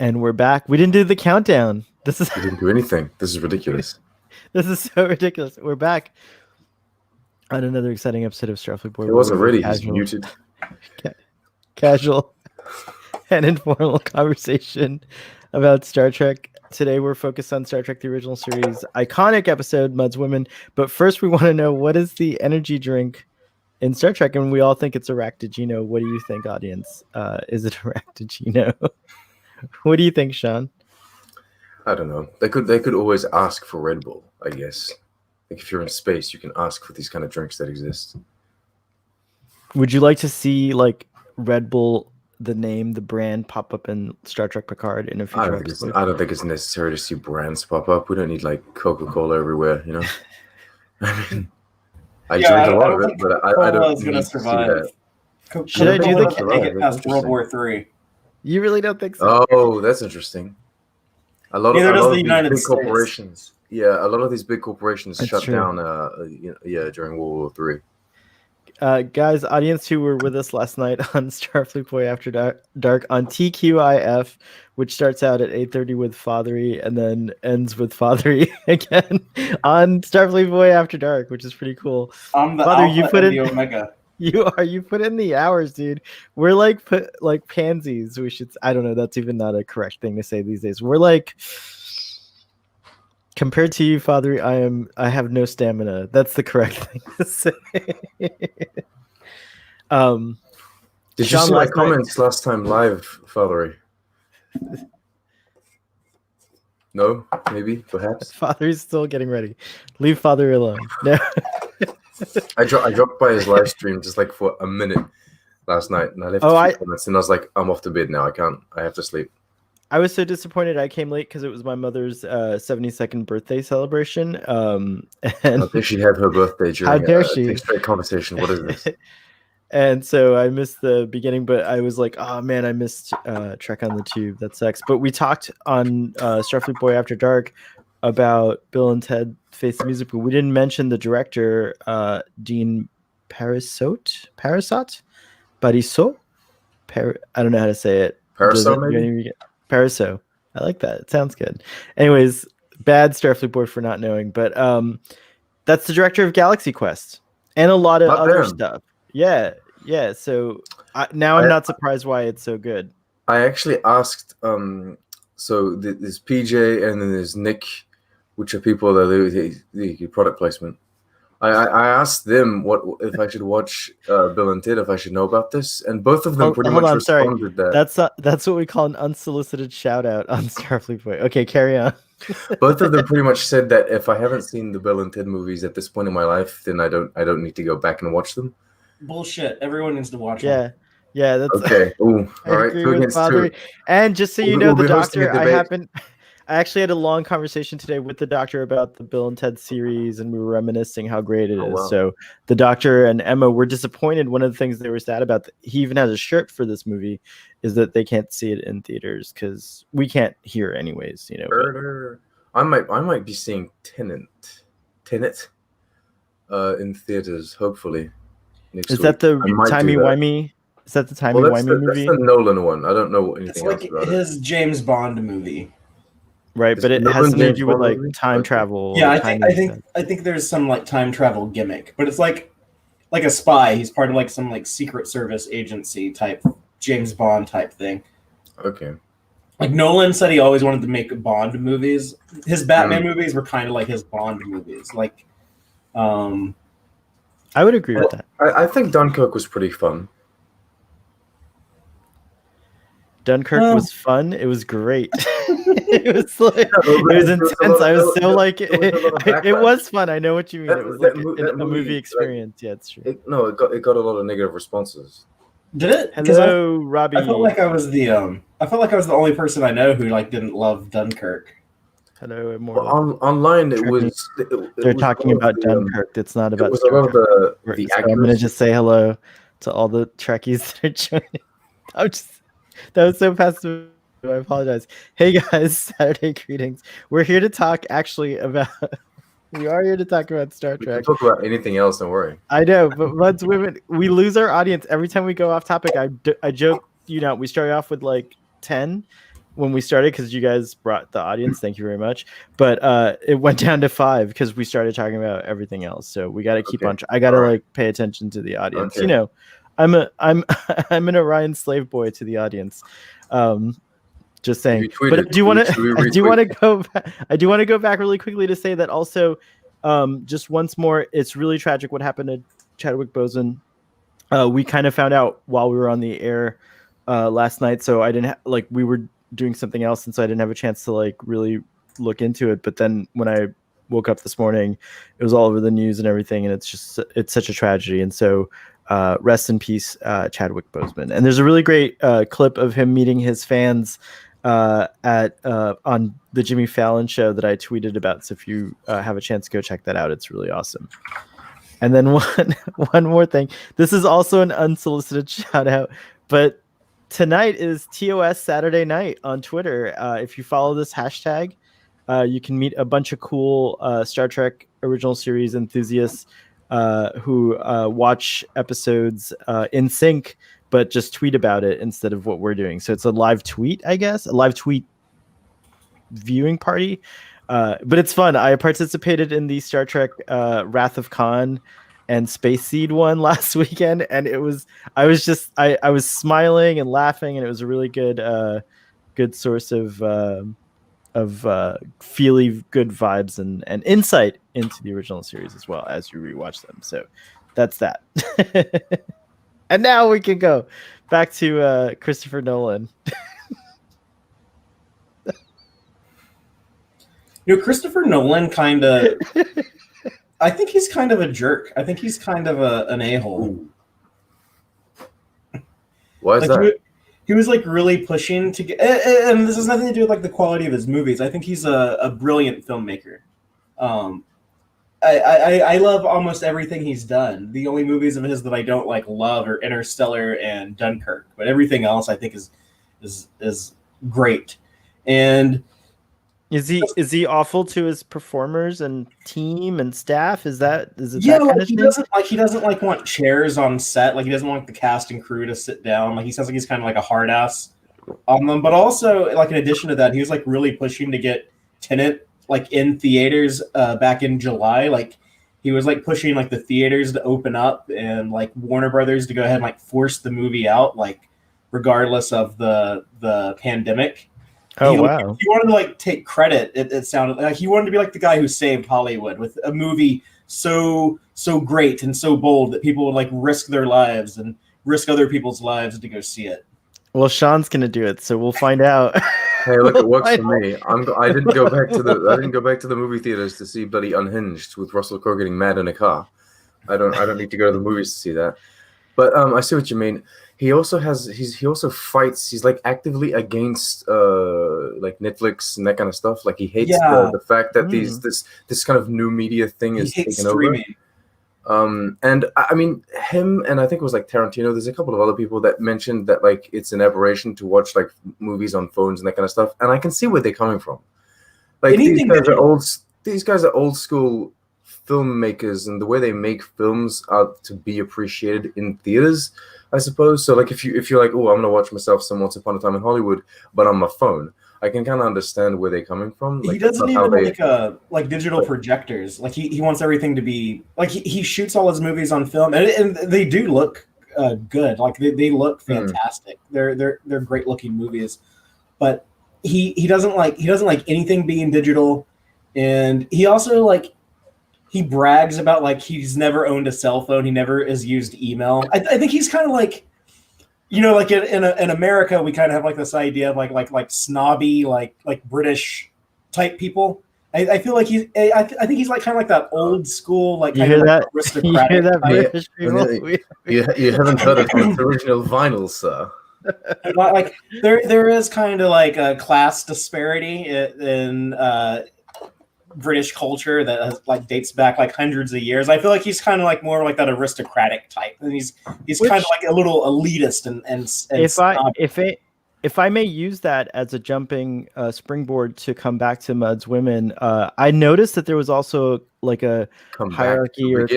And we're back. We didn't do the countdown. We didn't do anything. This is ridiculous. This is so ridiculous. We're back on another exciting episode of Starfleet Boy. It wasn't ready. He's muted. Casual and informal conversation about Star Trek. Today we're focused on Star Trek, the original series, iconic episode, Mud's Women. But first we want to know, what is the energy drink in Star Trek? And we all think it's a Ractigino. What do you think, audience? Is it a Ractigino? What do you think, Sean? I don't know. They could always ask for Red Bull, I guess. Like if you're in space, you can ask for these kind of drinks that exist. Would you like to see like Red Bull, the name, the brand, pop up in Star Trek Picard in a future episode? I don't think it's necessary to see brands pop up. We don't need like Coca-Cola everywhere, you know. I mean, I drink a lot of it, but I don't going to survive. Should I do the make it past World War III? You really don't think so? Oh, that's interesting. A lot of these big corporations. Yeah, a lot of these big corporations shut down. During World War III. Guys, audience who were with us last night on Starfleet Boy After Dark on TQIF, which starts out at 8:30 with Fathery and then ends with Fathery again on Starfleet Boy After Dark, which is pretty cool. I'm the Father, alpha you put and in the omega. You put in the hours, dude. We're like pansies. We should. I don't know. That's even not a correct thing to say these days. We're like, compared to you, Father, I have no stamina. That's the correct thing to say. Did you see my comments last time live, Fathery? No, maybe, perhaps. Father's still getting ready. Leave Father alone. No. I dropped by his live stream just like for a minute last night, and I left a few comments, and I was like, I'm off to bed now. I have to sleep. I was so disappointed. I came late because it was my mother's 72nd birthday celebration. And how dare she have her birthday during how dare she? Straight conversation. What is this? And so I missed the beginning, but I was like, oh man, I missed Trek on the Tube. That sucks. But we talked on Starfleet Boy After Dark about Bill and Ted Face the Music, but we didn't mention the director, Dean Parisot. I don't know how to say it. Parisot. I like that. It sounds good. Anyways, bad Starfleet Boy for not knowing, but that's the director of Galaxy Quest and a lot of other stuff. Yeah. So now I'm not surprised why it's so good. I actually asked. So there's PJ and then there's Nick, which are people that the product placement. I asked them if I should watch Bill and Ted, if I should know about this, and both of them responded that. That's what we call an unsolicited shout out on Starfleet Boy. Okay, carry on. Both of them pretty much said that if I haven't seen the Bill and Ted movies at this point in my life, then I don't need to go back and watch them. Bullshit! Everyone needs to watch them. Yeah, that's okay. Ooh, all right. 2 against 2. And just so you know, the doctor, I actually had a long conversation today with the doctor about the Bill and Ted series, and we were reminiscing how great it is. Wow. So the doctor and Emma were disappointed. One of the things they were sad about, he even has a shirt for this movie, is that they can't see it in theaters because we can't hear anyways. You know, I might be seeing Tenet in theaters, hopefully. Is that the timey-wimey? Is that the timey-wimey movie? That's the Nolan one. I don't know anything else about it. It's like his James Bond movie. Right, but it has something to do with like time travel. Yeah, I think there's some like time travel gimmick, but it's like a spy. He's part of like some like Secret Service agency type James Bond type thing. Okay. Like Nolan said he always wanted to make Bond movies. His Batman movies were kind of like his Bond movies. Like I would agree with that. I think Dunkirk was pretty fun. Dunkirk was fun. It was great. It was like it was intense. I was so like it was fun. I know what you mean. It was like a movie experience. Yeah, it's true. It got a lot of negative responses. Did it? Hello, Robbie. I felt like I was the only person I know who like didn't love Dunkirk. Hello, Immortal. Well, online they're talking about Dunkirk. It's not about. It was a lot of the actors. I'm gonna just say hello to all the Trekkies that are joining. That was so passive. I apologize. Hey guys, Saturday greetings. We're here to talk about. We are here to talk about Star Trek. We can talk about anything else. Don't worry. I know, but Mud's Women, we lose our audience every time we go off topic. I joke, we start off with like 10, when we started because you guys brought the audience. Thank you very much. But it went down to 5 because we started talking about everything else. So we got to keep on. I got to like pay attention to the audience. Okay. You know, I'm an Orion slave boy to the audience. Just saying. But I do want to go. I do want to go back really quickly to say that also, just once more, it's really tragic what happened to Chadwick Bosin. We kind of found out while we were on the air last night, so I didn't we were doing something else, and so I didn't have a chance to like really look into it. But then when I woke up this morning, it was all over the news and everything, and it's such a tragedy. And so rest in peace, Chadwick Boseman. And there's a really great clip of him meeting his fans on the Jimmy Fallon show that I tweeted about. So if you have a chance, go check that out. It's really awesome. And then one more thing. This is also an unsolicited shout out, but tonight is TOS Saturday night on Twitter. If you follow this hashtag, you can meet a bunch of cool Star Trek original series enthusiasts who watch episodes in sync, but just tweet about it instead of what we're doing. So it's a live tweet, I guess, a live tweet viewing party. But it's fun. I participated in the Star Trek Wrath of Khan and Space Seed one last weekend, and I was smiling and laughing, and it was a really good source of feely good vibes and insight into the original series as well as you rewatch them. So that's that. And now we can go back to Christopher Nolan. Christopher Nolan I think he's kind of a jerk. I think he's kind of an a-hole. Why is that? He was like really pushing to get, and this has nothing to do with like the quality of his movies. I think he's a brilliant filmmaker. I love almost everything he's done. The only movies of his that I don't love are Interstellar and Dunkirk, but everything else I think is great. And is he awful to his performers and team and staff? Is it yeah, that kind of he doesn't want chairs on set. He doesn't want the cast and crew to sit down. He sounds like he's kind of like a hard ass on them. But also, in addition to that, he was really pushing to get Tenet in theaters back in July. He was pushing the theaters to open up and Warner Brothers to go ahead and force the movie out regardless of the pandemic. Oh, wow. He wanted to take credit. It sounded like he wanted to be the guy who saved Hollywood with a movie so great and so bold that people would risk their lives and risk other people's lives to go see it. Well, Sean's gonna do it, so we'll find out. Hey, look, it works for me. I didn't go back to the movie theaters to see bloody Unhinged with Russell Crowe getting mad in a car. I don't need to go to the movies to see that. But I see what you mean. He also fights. He's actively against Netflix and that kind of stuff. He hates the fact that this kind of new media thing is taken over. And I mean him, and I think it was Tarantino. There's a couple of other people that mentioned that it's an aberration to watch movies on phones and that kind of stuff. And I can see where they're coming from. These guys are old school filmmakers, and the way they make films are to be appreciated in theaters, I suppose. So if you're oh, I'm gonna watch myself some Once Upon a Time in Hollywood, but on my phone, I can kind of understand where they're coming from. He doesn't even digital projectors. He wants everything to be he shoots all his movies on film, and they do look good. They look fantastic. They're great looking movies, but he doesn't like anything being digital, and he also he brags about he's never owned a cell phone. He never has used email. I think he's kind of in America, we kind of have this idea of snobby, British type people. I feel I think he's kind of that old school, you hear that? Aristocratic. You hear that, British people? You haven't heard of the original vinyl, sir. There is kind of a class disparity in British culture that has, dates back hundreds of years. I feel he's kind of more that aristocratic type, and he's kind of a little elitist and if I may use that as a jumping springboard to come back to Mud's Women, I noticed that there was also a hierarchy or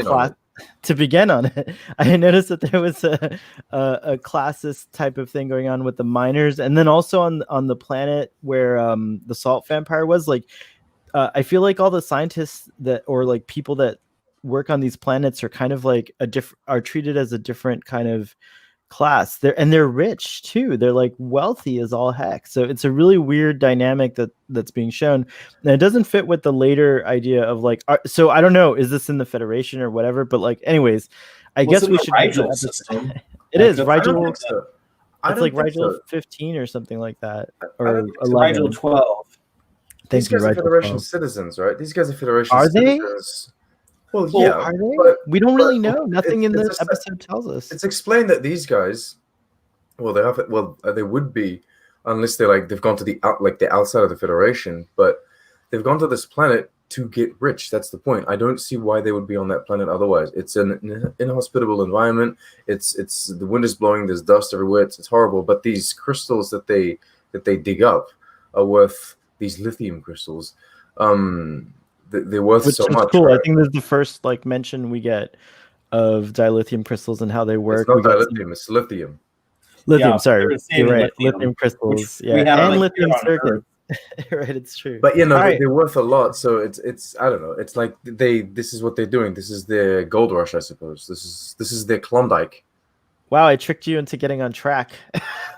to begin on it, I noticed that there was a classist type of thing going on with the miners, and then also on the planet where the salt vampire was. Like, I feel like all the scientists or like people that work on these planets are kind of like are treated as a different kind of class. They're rich too. They're like wealthy as all heck. So it's a really weird dynamic that's being shown, and it doesn't fit with the later idea of like. So I don't know, is this in the Federation or whatever? But like, anyways, I guess we should. Rigel system. It is Rigel. So. It's like Rigel 15 or something like that, or Rigel 12. These guys are Federation citizens, right? These guys are Federation citizens. Well, yeah, are they? We don't really know. Nothing in the episode tells us. It's explained that these guys, they would be, unless they've gone to the outside of the Federation, but they've gone to this planet to get rich. That's the point. I don't see why they would be on that planet otherwise. It's an inhospitable environment. It's the wind is blowing. There's dust everywhere. It's horrible. But these crystals that they dig up are worth, these lithium crystals. They're worth so much. Cool. Right? I think this is the first mention we get of dilithium crystals and how they work. It's not dilithium, it's lithium. Lithium, sorry. You're right. Lithium crystals. And lithium circuits. Right, it's true. But they're worth a lot. So it's I don't know. It's like this is what they're doing. This is their gold rush, I suppose. This is their Klondike. Wow, I tricked you into getting on track.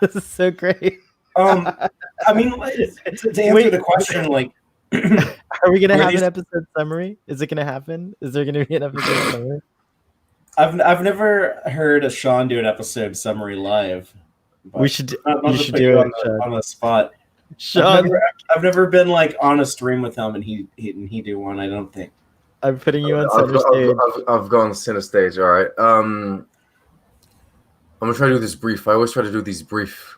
This is so great. I mean, to answer the question, like, are we gonna have an episode summary? Is it gonna happen? Is there gonna be an episode summary? I've never heard Sean do an episode summary live. You should do it on the spot. Sean, I've never been like on a stream with him and he do one. I don't think. I'm putting you on center stage. I've gone center stage. All right. I'm gonna try to do this brief. I always try to do these brief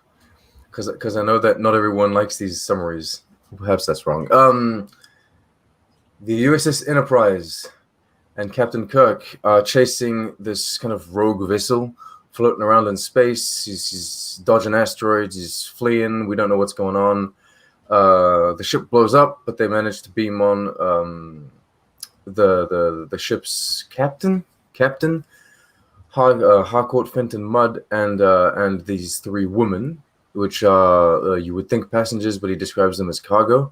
because I know that not everyone likes these summaries. Perhaps that's wrong. The USS Enterprise and Captain Kirk are chasing this kind of rogue vessel floating around in space. He's dodging asteroids. He's fleeing. We don't know what's going on. The ship blows up, but they manage to beam on the ship's captain, Harcourt, Fenton, Mudd, and these three women, which are you would think passengers, but he describes them as cargo.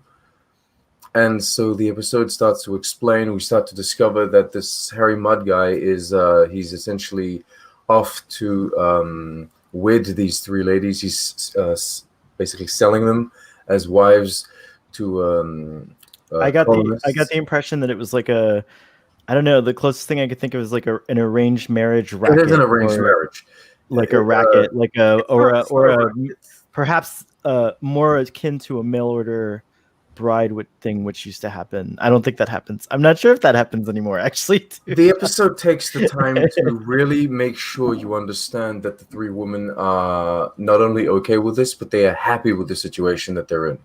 And so the episode starts to explain. We start to discover that this Harry Mudd guy is he's essentially off to wed these three ladies. He's basically selling them as wives to. I got the impression that it was like a, I don't know. The closest thing I could think of is like an arranged marriage racket. It is an arranged marriage, like a racket, perhaps more akin to a mail order bride thing, which used to happen. I don't think that happens. I'm not sure if that happens anymore, actually. The episode takes the time to really make sure you understand that the three women are not only okay with this, but they are happy with the situation that they're in.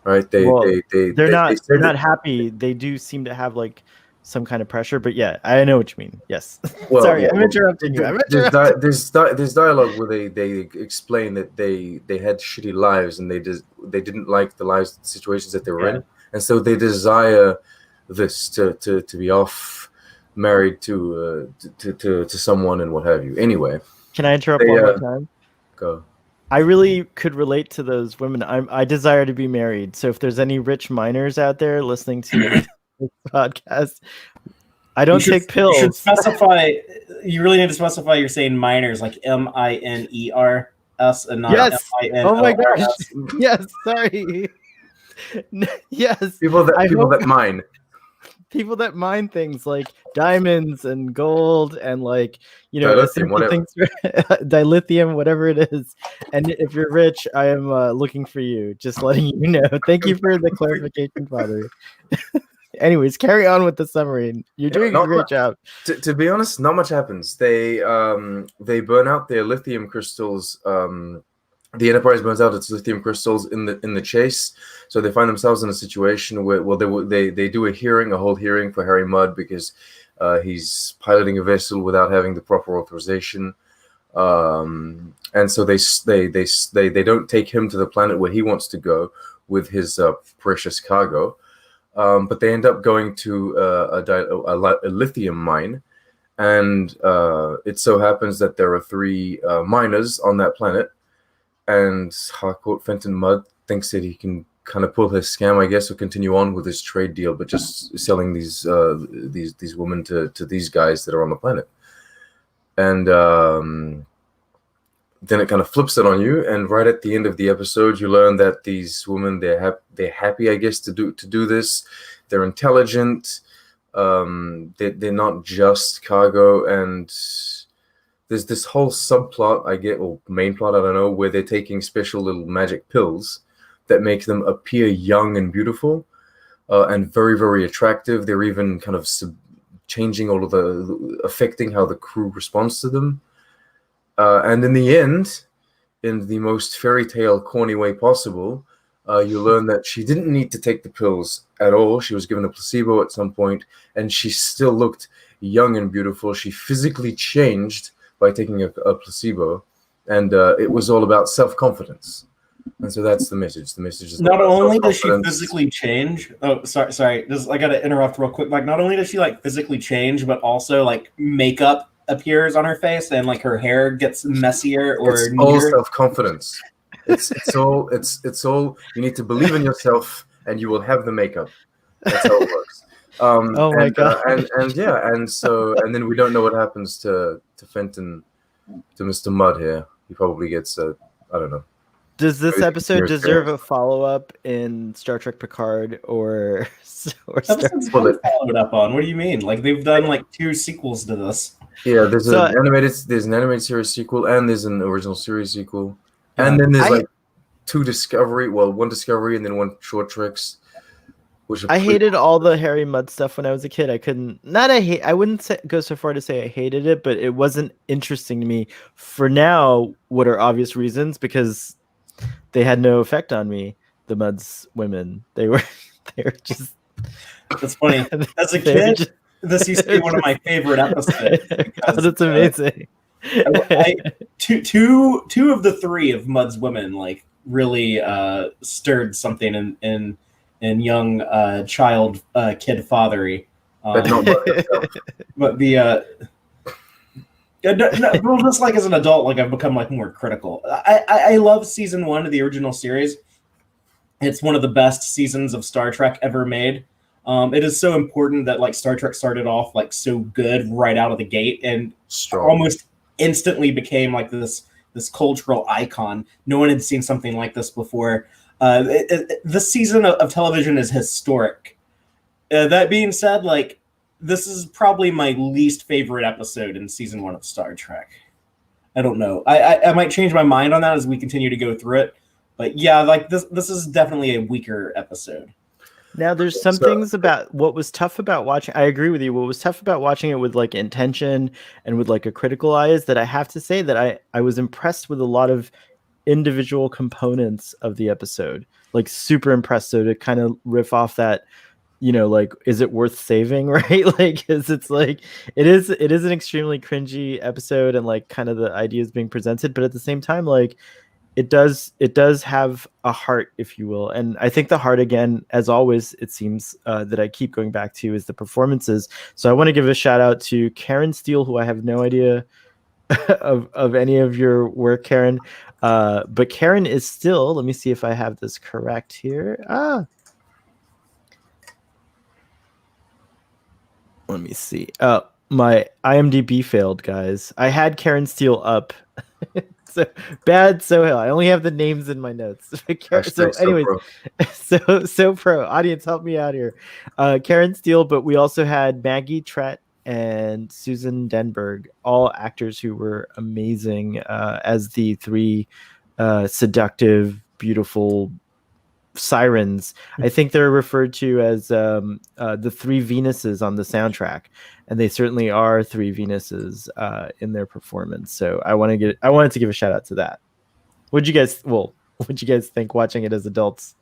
Right? They're not happy. They do seem to have like some kind of pressure, but yeah, I know what you mean. Yes. Well, sorry, I'm interrupting you. There's dialogue where they explain that they had shitty lives and they didn't like the situations that they were in, and so they desire this to be off, married to someone and what have you. Anyway, can I interrupt one more time? Go. I really could relate to those women. I desire to be married. So if there's any rich minors out there listening to this podcast, I don't take pills. You should specify. You really need to specify. You're saying minors, like MINERS, and not MINORS. Oh my gosh! Yes, sorry. Yes, people that mine. People that mine things like diamonds and gold and dilithium, whatever it is. And if you're rich, I am looking for you. Just letting you know. Thank you for the clarification, Father. Anyways, carry on with the summary. You're doing a great job. To be honest, not much happens. They burn out their lithium crystals. The Enterprise burns out its lithium crystals in the chase, so they find themselves in a situation where they do a whole hearing for Harry Mudd because he's piloting a vessel without having the proper authorization, and so they don't take him to the planet where he wants to go with his precious cargo, but they end up going to a lithium mine. and it so happens that there are 3 miners on that planet, and Harcourt Fenton Mudd thinks that he can kind of pull his scam, I guess, or continue on with his trade deal, but just selling these women to these guys that are on the planet. And then it kind of flips it on you, and right at the end of the episode, you learn that these women, they're happy, I guess, to do this. They're intelligent. They're not just cargo, and there's this whole subplot or main plot, I don't know, where they're taking special little magic pills that make them appear young and beautiful, and very, very attractive. They're even kind of changing all of affecting how the crew responds to them. And in the end, in the most fairy tale corny way possible, you learn that she didn't need to take the pills at all. She was given a placebo at some point, and she still looked young and beautiful. She physically changed by taking a placebo, and it was all about self-confidence. And so that's the message. The message is not only does she physically change. Oh, sorry. I got to interrupt real quick. Like, not only does she like physically change, but also like makeup appears on her face, and like her hair gets messier or it's all self-confidence. It's all you need to believe in yourself, and you will have the makeup. That's how it works. Oh my god! And then we don't know what happens to Fenton, to Mr. Mudd here. He probably gets I don't know. Does this episode deserve a follow-up in Star Trek Picard or followed up on? What do you mean? Like, they've done like 2 sequels to this. Yeah, there's an animated series sequel, and there's an original series sequel, and then there's like 2 Discovery. Well, 1 Discovery and then 1 Short Treks. I hated all the Harry Mudd stuff when I was a kid. I wouldn't go so far to say I hated it, but it wasn't interesting to me. For now, what are obvious reasons? Because they had no effect on me. The Mudd's women, they were just. That's funny. As a kid, this used to be one of my favorite episodes. That's amazing. Two of the 3 of Mudd's women like really stirred something in young child kid fathery. But the well, just like as an adult, like I've become like more critical. I love season 1 of the original series. It's one of the best seasons of Star Trek ever made. It is so important that like Star Trek started off like so good right out of the gate and almost instantly became like this cultural icon. No one had seen something like this before. This season of television is historic. That being said, like, this is probably my least favorite episode in season 1 of Star Trek. I don't know. I might change my mind on that as we continue to go through it. But yeah, like this is definitely a weaker episode. Now, there's some things about what was tough about watching. I agree with you. What was tough about watching it with like intention and with like a critical eye is that I have to say that I was impressed with a lot of individual components of the episode, like super impressed. So to kind of riff off that, you know, like, is it worth saving, right? Like, it's like it is an extremely cringy episode, and like kind of the ideas being presented, but at the same time, like it does have a heart, if you will. And I think the heart, again, as always, it seems that I keep going back to, is the performances. So I want to give a shout out to Karen Steele, who I have no idea of any of your work, Karen. But Karen is still, let me see if I have this correct here. Let me see. My IMDb failed, guys. I had Karen Steele up. So bad, so hell. I only have the names in my notes. So anyways, so pro. Audience, help me out here. Karen Steele, but we also had Maggie Trett and Susan Denberg, all actors who were amazing as the 3 seductive, beautiful sirens. I think they're referred to as the 3 Venuses on the soundtrack, and they certainly are 3 Venuses in their performance. So I wanted to give a shout out to that. What'd you guys think watching it as adults?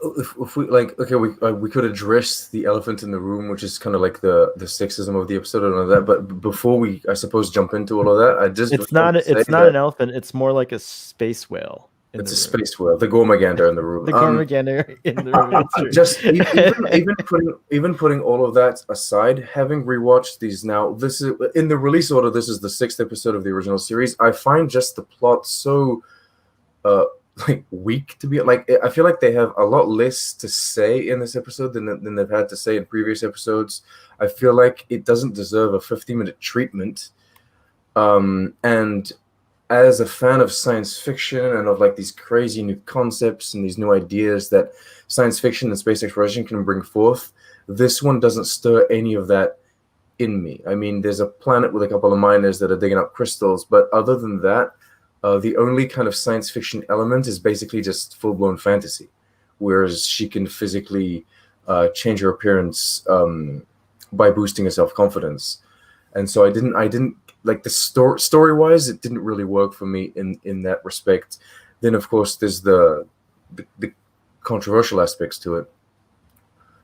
If we like, okay, we could address the elephant in the room, which is kind of like the sexism of the episode and all that. But before we, I suppose, jump into all of that, it's not an elephant. It's more like a space whale. It's a space world. The Gormagander in the room. The Gormagander in the room. Just even putting all of that aside, having rewatched these now, this is in the release order. This is the 6th episode of the original series. I find just the plot so like weak to be like. I feel like they have a lot less to say in this episode than they've had to say in previous episodes. I feel like it doesn't deserve a 50-minute treatment. And as a fan of science fiction and of like these crazy new concepts and these new ideas that science fiction and space exploration can bring forth, this one doesn't stir any of that in me. I mean, there's a planet with a couple of miners that are digging up crystals, but other than that, the only kind of science fiction element is basically just full-blown fantasy, whereas she can physically change her appearance by boosting her self-confidence. And so I didn't like the story-wise, it didn't really work for me in that respect. Then, of course, there's the controversial aspects to it.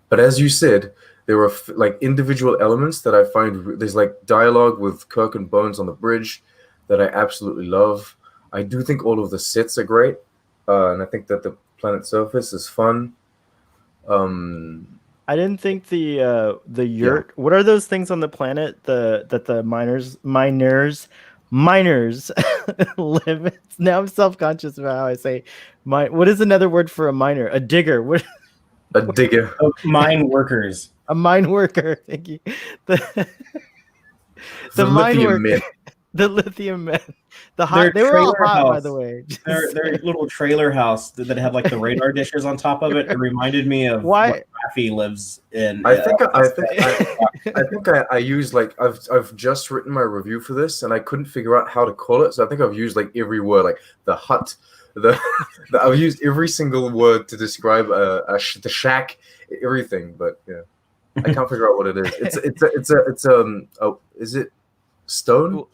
But as you said, there were like individual elements that I find. There's like dialogue with Kirk and Bones on the bridge that I absolutely love. I do think all of the sets are great, and I think that the planet surface is fun. I didn't think the yurt. Yeah. What are those things on the planet? That the miners live. Now I'm self-conscious about how I say what is another word for a miner? A digger. What? A digger. Mine workers. A mine worker. Thank you. The mine worker. The lithium men. They were all hot, by the way. Their little trailer house that have like the radar dishes on top of it. It reminded me of what Raffi lives in. I think I used like I've just written my review for this and I couldn't figure out how to call it. So I think I've used like every word, like the hut, I've used every single word to describe the shack, everything. But yeah, I can't figure out what it is. Is it stone?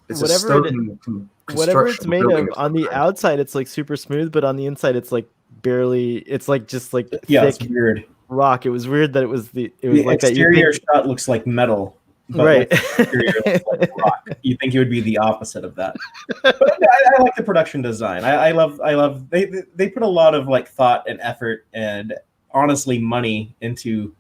Whatever it's made of, on the outside it's like super smooth, but on the inside it's like barely. It's like just like thick it's weird rock. It was weird that it was the like exterior shot looks like metal, but right? Like rock. You think it would be the opposite of that? But I like the production design. I love. They put a lot of like thought and effort and honestly money into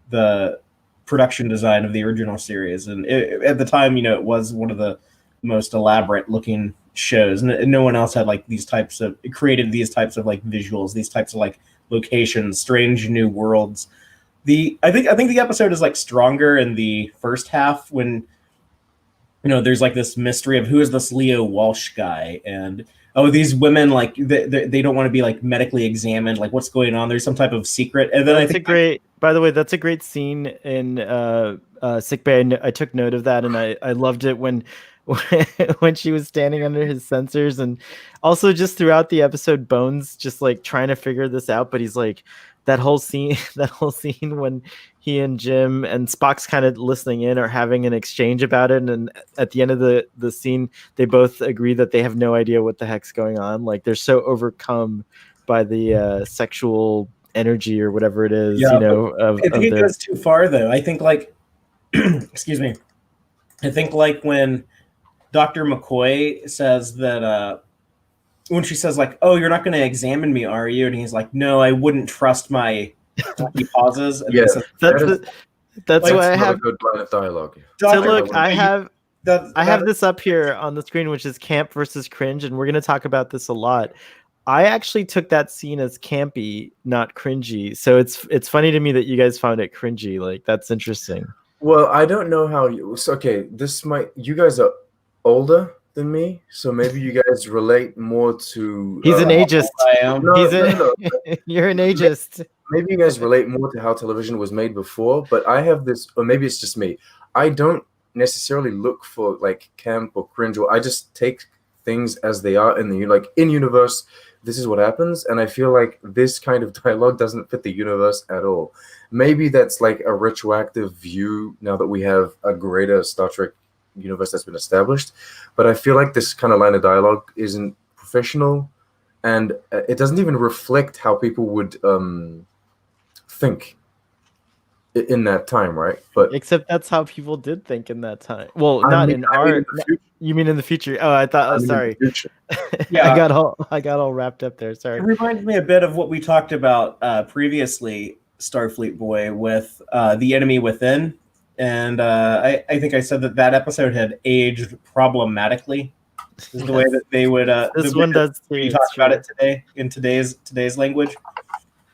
the production design of the original series, and at the time, it was one of the most elaborate looking shows, and no one else had like created these types of like visuals, these types of like locations, strange new worlds. I think the episode is like stronger in the first half when there's like this mystery of who is this Leo Walsh guy, and these women like they don't want to be like medically examined, like what's going on, there's some type of secret. And then by the way, that's a great scene in sickbay. I took note of that, and I loved it when she was standing under his sensors, and also just throughout the episode, Bones just like trying to figure this out, but he's like that whole scene when he and Jim and Spock's kind of listening in or having an exchange about it, and at the end of the scene they both agree that they have no idea what the heck's going on. Like they're so overcome by the sexual energy or whatever it is. I think it goes too far though. I think like excuse me, I think like when Dr. McCoy says that when she says like, "Oh, you're not going to examine me, are you?" and he's like, "No, I wouldn't trust my." He pauses. And yeah, that's why I have good line of dialogue. So look, I have this up here on the screen, which is camp versus cringe, and we're going to talk about this a lot. I actually took that scene as campy, not cringy. So it's funny to me that you guys found it cringy. Like that's interesting. Well, I don't know how you. Okay, you guys are older than me, so maybe you guys relate more to. He's an ageist. I am. You're an ageist. Maybe you guys relate more to how television was made before, but I have this, or maybe it's just me. I don't necessarily look for like camp or cringe, or I just take things as they are in universe. This is what happens, and I feel like this kind of dialogue doesn't fit the universe at all. Maybe that's like a retroactive view now that we have a greater Star Trek universe that's been established, but I feel like this kind of line of dialogue isn't professional, and it doesn't even reflect how people would think. in that time, right? But except that's how people did think in that time. Well, not in our. You mean in the future? Oh, I thought. Oh, sorry. Yeah, I got all wrapped up there. Sorry. It reminds me a bit of what we talked about previously, Starfleet Boy, with The Enemy Within, and I think I said that episode had aged problematically. Is the way that they would. This one does. You talk about it today in today's language.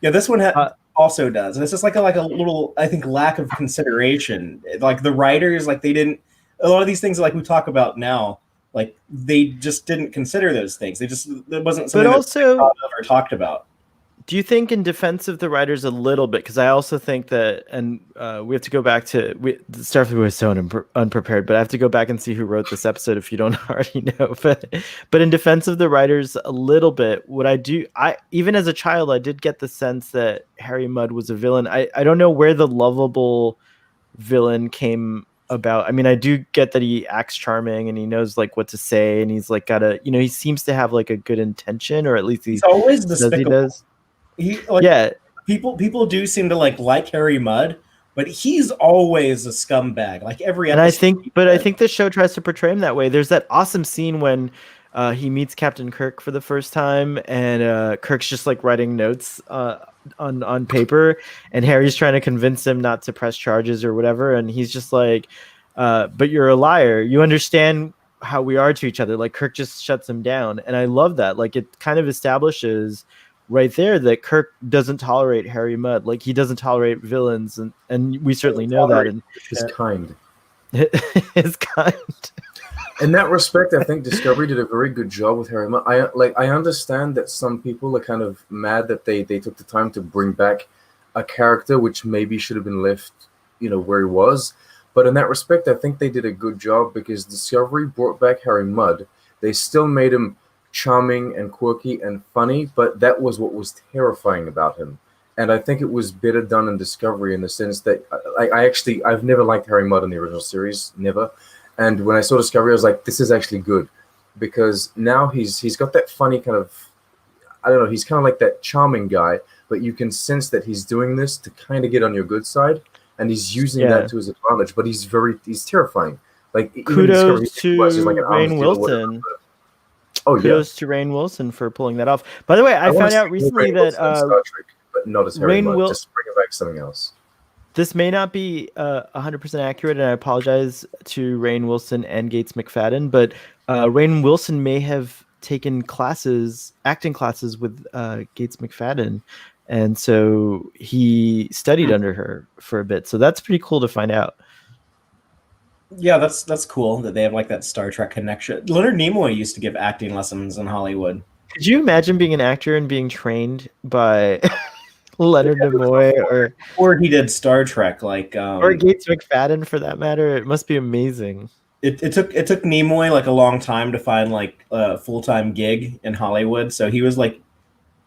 Yeah, this one also does, and it's just like a little, I think, lack of consideration. Like the writers, like they didn't. A lot of these things, like we talk about now, like they just didn't consider those things. It wasn't something that they thought of or talked about. Do you think, in defense of the writers a little bit, because I also think that, and we have to go back to Starfleet was so unprepared, but I have to go back and see who wrote this episode if you don't already know. But in defense of the writers a little bit, I even as a child, I did get the sense that Harry Mudd was a villain. I don't know where the lovable villain came about. I mean, I do get that he acts charming and he knows like what to say, and he's like he seems to have like a good intention, or at least he's always despicable. People do seem to like Harry Mudd, but he's always a scumbag. Like every episode. And I think the show tries to portray him that way. There's that awesome scene when he meets Captain Kirk for the first time, and Kirk's just like writing notes on paper, and Harry's trying to convince him not to press charges or whatever, and he's just like, but you're a liar. You understand how we are to each other. Like Kirk just shuts him down, and I love that. Like it kind of establishes right there that Kirk doesn't tolerate Harry Mudd. Like he doesn't tolerate villains, and we certainly know that. And his kind. His kind. In that respect, I think Discovery did a very good job with Harry Mudd. I understand that some people are kind of mad that they took the time to bring back a character which maybe should have been left, where he was. But in that respect, I think they did a good job because Discovery brought back Harry Mudd. They still made him charming and quirky and funny, but that was what was terrifying about him. And I think it was better done in Discovery in the sense that I've never liked Harry Mudd in the original series, never. And when I saw Discovery, I was like, this is actually good, because now he's got that funny kind of, I don't know, he's kind of like that charming guy, but you can sense that he's doing this to kind of get on your good side, and he's using that to his advantage. But he's terrifying. Like kudos to Rainn Wilson. Kudos to Rainn Wilson for pulling that off. By the way, I found out recently that Star Trek, but not as Harry Mudd. Just bring it back something else. This may not be 100% accurate, and I apologize to Rainn Wilson and Gates McFadden, but Rainn Wilson may have taken acting classes with Gates McFadden, and so he studied under her for a bit. So that's pretty cool to find out. Yeah, that's cool that they have like that Star Trek connection. Leonard Nimoy used to give acting lessons in Hollywood. Could you imagine being an actor and being trained by Leonard Nimoy, or he did Star Trek, or Gates McFadden for that matter? It must be amazing. It took Nimoy like a long time to find like a full-time gig in Hollywood. So he was like,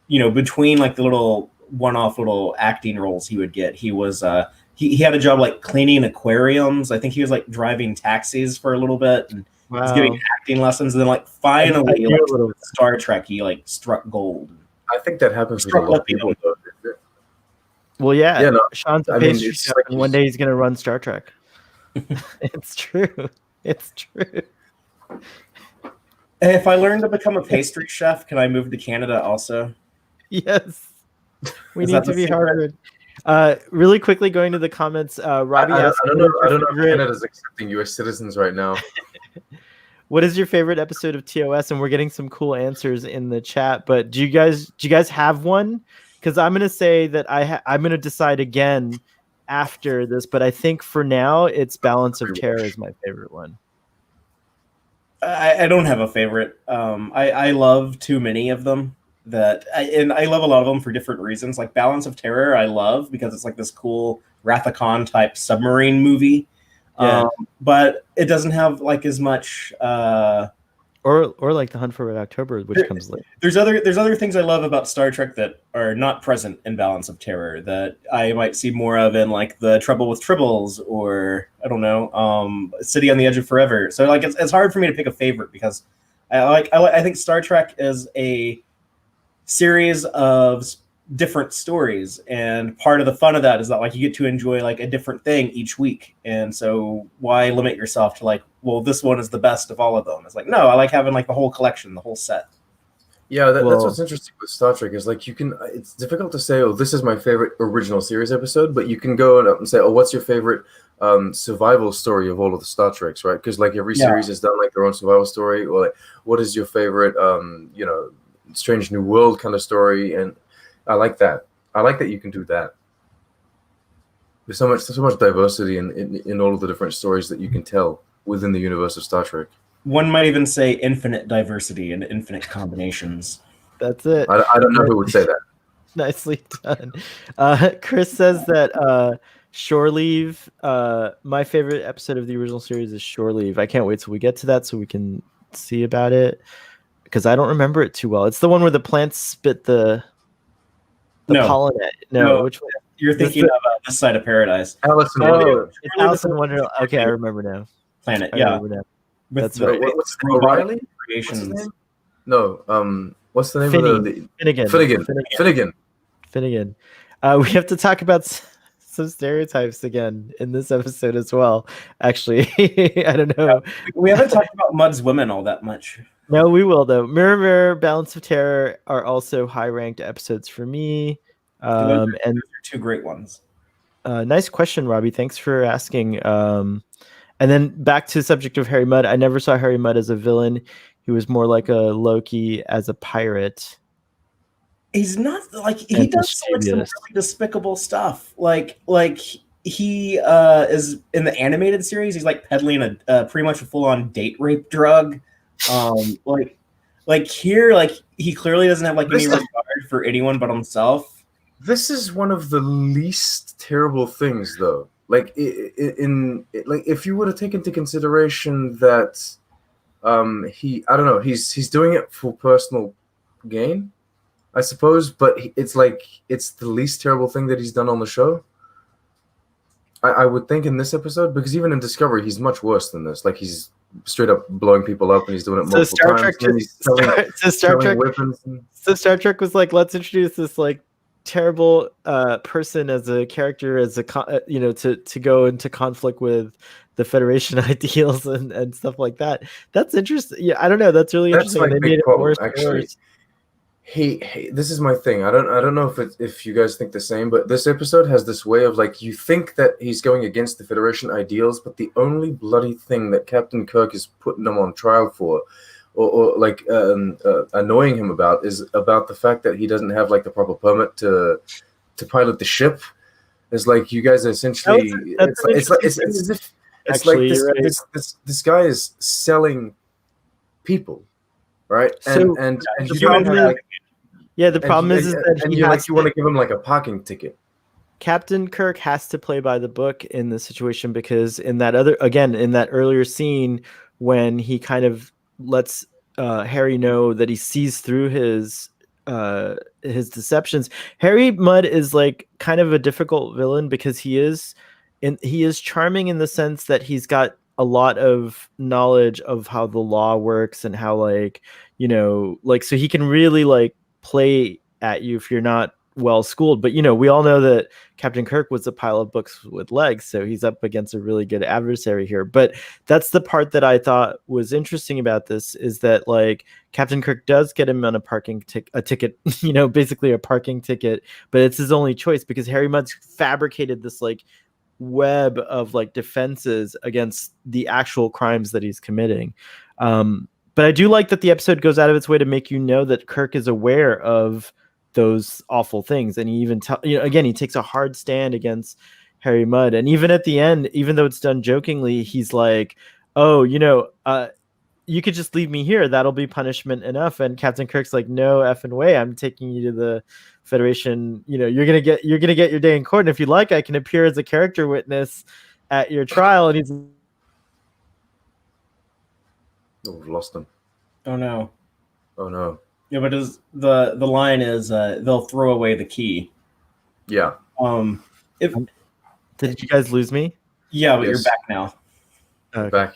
between like the little one-off little acting roles he would get, he was he had a job like cleaning aquariums. I think he was like driving taxis for a little bit, and was getting acting lessons. And then like finally, Star Trek, he like struck gold. I think that happens with a lot of people. Well, Sean's a pastry chef, and one day he's gonna run Star Trek. It's true. It's true. If I learn to become a pastry chef, can I move to Canada also? Yes. We need to be Harvard. Really quickly, going to the comments, Robbie asked, I don't know if Canada's accepting U.S. citizens right now. What is your favorite episode of TOS? And we're getting some cool answers in the chat. But do you guys have one? Because I'm gonna say that I'm gonna decide again after this. But I think for now, it's Balance of Terror is my favorite one. I don't have a favorite. I love too many of them. And I love a lot of them for different reasons. Like Balance of Terror, I love because it's like this cool Wrath of Khan type submarine movie. Yeah. But it doesn't have like as much or like The Hunt for Red October, which comes later. There's other things I love about Star Trek that are not present in Balance of Terror that I might see more of in like The Trouble with Tribbles, or I don't know, City on the Edge of Forever. So like it's hard for me to pick a favorite because I think Star Trek is a series of different stories, and part of the fun of that is that like you get to enjoy like a different thing each week. And so why limit yourself to like, well, this one is the best of all of them? It's like, no, I like having like the whole collection, the whole set. Yeah, that's what's interesting with Star Trek is like it's difficult to say, oh, this is my favorite original series episode, but you can go and say, oh, what's your favorite survival story of all of the Star Treks, right? Because like every series has done like their own survival story, or like what is your favorite Strange New World kind of story. And I like that. I like that you can do that. There's so much diversity in all of the different stories that you can tell within the universe of Star Trek. One might even say infinite diversity and infinite combinations. That's it. I don't know who would say that. Nicely done. Chris says that Shore Leave, my favorite episode of the original series is Shore Leave. I can't wait till we get to that so we can see about it, because I don't remember it too well. It's the one where the plants spit the pollen. No, which one? You're thinking of This Side of Paradise. Alice in Wonderland. It's Alice in Wonderland. Okay, I remember now. Planet, That's right. What's O'Reilly? What's his name? No, what's the name of the Finnegan. We have to talk about some stereotypes again in this episode as well. Actually, I don't know. We haven't talked about Mudd's women all that much. No, we will though. Mirror, Mirror, Balance of Terror are also high-ranked episodes for me. And those are two great ones. Nice question, Robbie. Thanks for asking. And then back to the subject of Harry Mudd. I never saw Harry Mudd as a villain. He was more like a Loki as a pirate. He's not like he does like some really despicable stuff. Like he is in the animated series. He's like peddling a pretty much a full-on date rape drug. Like here, like he clearly doesn't have like any regard for anyone but himself. This is one of the least terrible things, though. Like if you were to take into consideration that he's doing it for personal gain, I suppose, but it's the least terrible thing that he's done on the show. I would think in this episode, because even in Discovery he's much worse than this. Like he's straight up blowing people up and he's doing it multiple times. So Star Trek was like, let's introduce this like terrible person as a character, as a to go into conflict with the Federation ideals and stuff like that. That's interesting. Yeah, I don't know. That's really interesting. That's my big problem, actually. Hey, this is my thing. I don't know if you guys think the same, but this episode has this way of like, you think that he's going against the Federation ideals, but the only bloody thing that Captain Kirk is putting him on trial for, or like annoying him about, is about the fact that he doesn't have like the proper permit to pilot the ship. It's like you guys are essentially it's as if this guy is selling people, right? And you don't have like, the problem is that you want to give him like a parking ticket. Captain Kirk has to play by the book in this situation, because in that earlier scene when he kind of lets Harry know that he sees through his deceptions, Harry Mudd is like kind of a difficult villain, because he is charming in the sense that he's got a lot of knowledge of how the law works and how so he can really like play at you if you're not well schooled. But we all know that Captain Kirk was a pile of books with legs, so he's up against a really good adversary here. But that's the part that I thought was interesting about this, is that like Captain Kirk does get him on a ticket, basically a parking ticket, but it's his only choice, because Harry Mudd's fabricated this like web of like defenses against the actual crimes that he's committing. But I do like that the episode goes out of its way to make you know that Kirk is aware of those awful things, and he even he takes a hard stand against Harry Mudd. And even at the end, even though it's done jokingly, he's like, "Oh, you could just leave me here. That'll be punishment enough." And Captain Kirk's like, "No effing way! I'm taking you to the Federation. You're gonna get your day in court. And if you like, I can appear as a character witness at your trial." And he's, we've lost him. Oh no. Yeah, but the line is they'll throw away the key. Yeah. Did you guys lose me? Yeah, but you're back now. Okay. Back.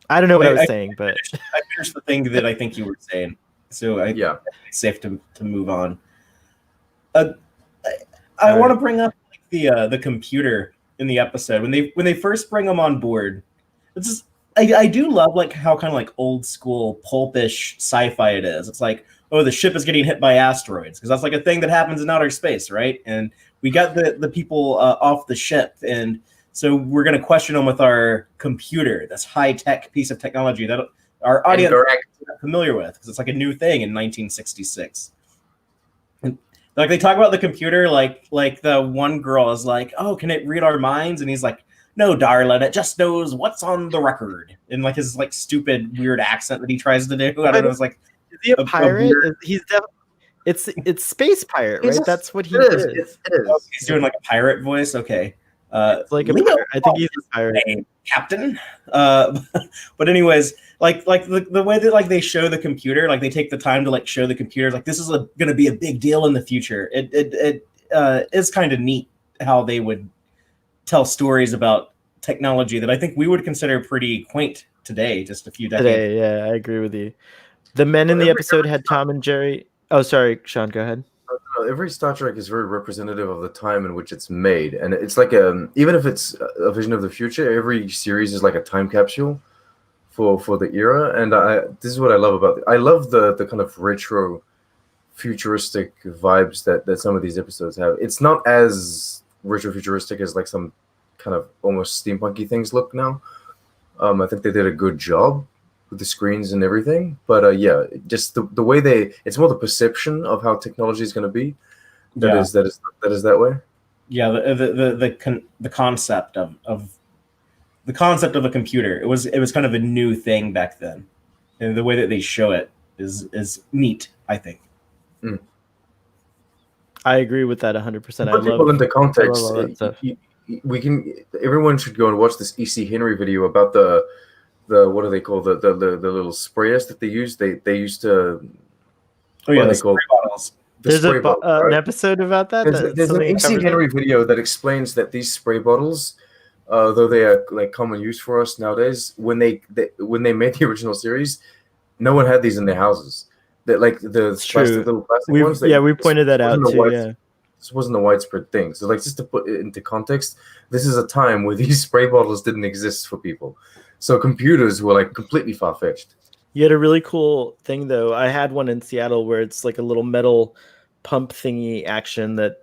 I don't know what I was saying, but I finished the thing that I think you were saying. So it's safe to move on. I want to bring up the computer in the episode when they first bring them on board. It's just, I do love like how kind of like old school pulpish sci-fi it is. It's like, oh, the ship is getting hit by asteroids because that's like a thing that happens in outer space, right? And we got the people off the ship, and so we're going to question them with our computer, this high-tech piece of technology that our audience is not familiar with because it's like a new thing in 1966. And like they talk about the computer, like the one girl is like, "Oh, can it read our minds?" And he's like, "No, darling, it just knows what's on the record." In like his like stupid weird accent that he tries to do. I don't know. It's like, is he a pirate? He's definitely. It's space pirate, right? That's what he is. It is. Oh, he's doing like a pirate voice. Okay. It's like a pirate. I think he's a pirate. Captain. But anyways, like the way that like they show the computer, like they take the time to like show the computer, like this is going to be a big deal in the future. It is kind of neat how they would tell stories about technology that I think we would consider pretty quaint today, just a few decades. Today, yeah, I agree with you. The men in the episode had Tom and Jerry. Oh, sorry, Sean, go ahead. Every Star Trek is very representative of the time in which it's made, and it's like even if it's a vision of the future, every series is like a time capsule for the era. And this is what I love about it. I love the kind of retro, futuristic vibes that some of these episodes have. It's not as retro futuristic as like some kind of almost steampunky things look now. I think they did a good job with the screens and everything, but yeah, just the way it's more the perception of how technology is going to be that is that way. Yeah, the concept of the concept of a computer, it was kind of a new thing back then, and the way that they show it is neat, I think. I agree with that 100%. Put people into context. Everyone should go and watch this E.C. Henry video about the what do they call the little sprayers that they use? They used to. Oh yeah, the spray bottles. There's an episode about that. There's an E.C. Henry video that explains that these spray bottles, though they are like common use for us nowadays, when they made the original series, no one had these in their houses. That like the little plastic ones. We pointed that out too. Yeah. This wasn't a widespread thing. So like just to put it into context, this is a time where these spray bottles didn't exist for people. So computers were like completely far-fetched. You had a really cool thing though. I had one in Seattle where it's like a little metal pump thingy action that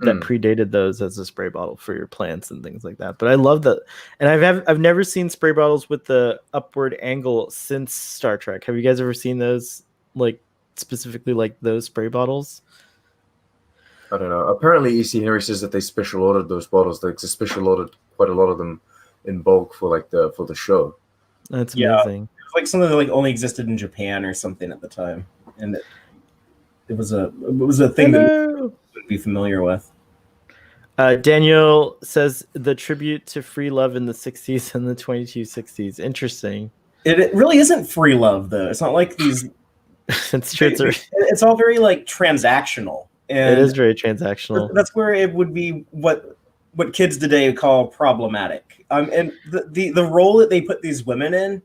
predated those as a spray bottle for your plants and things like that. But I love that. And I've never seen spray bottles with the upward angle since Star Trek. Have you guys ever seen those, like specifically like those spray bottles? I don't know. Apparently E.C. Henry says that they special ordered those bottles. They special ordered quite a lot of them in bulk for the show. That's amazing. It was like something that like only existed in Japan or something at the time, and it was a thing that we wouldn't be familiar with. Daniel says the tribute to free love in the 60s and the 2260s. Interesting. It really isn't free love though. It's not like these. It's true. It's all very like transactional. And it is very transactional. That's where it would be what kids today call problematic. And the role that they put these women in,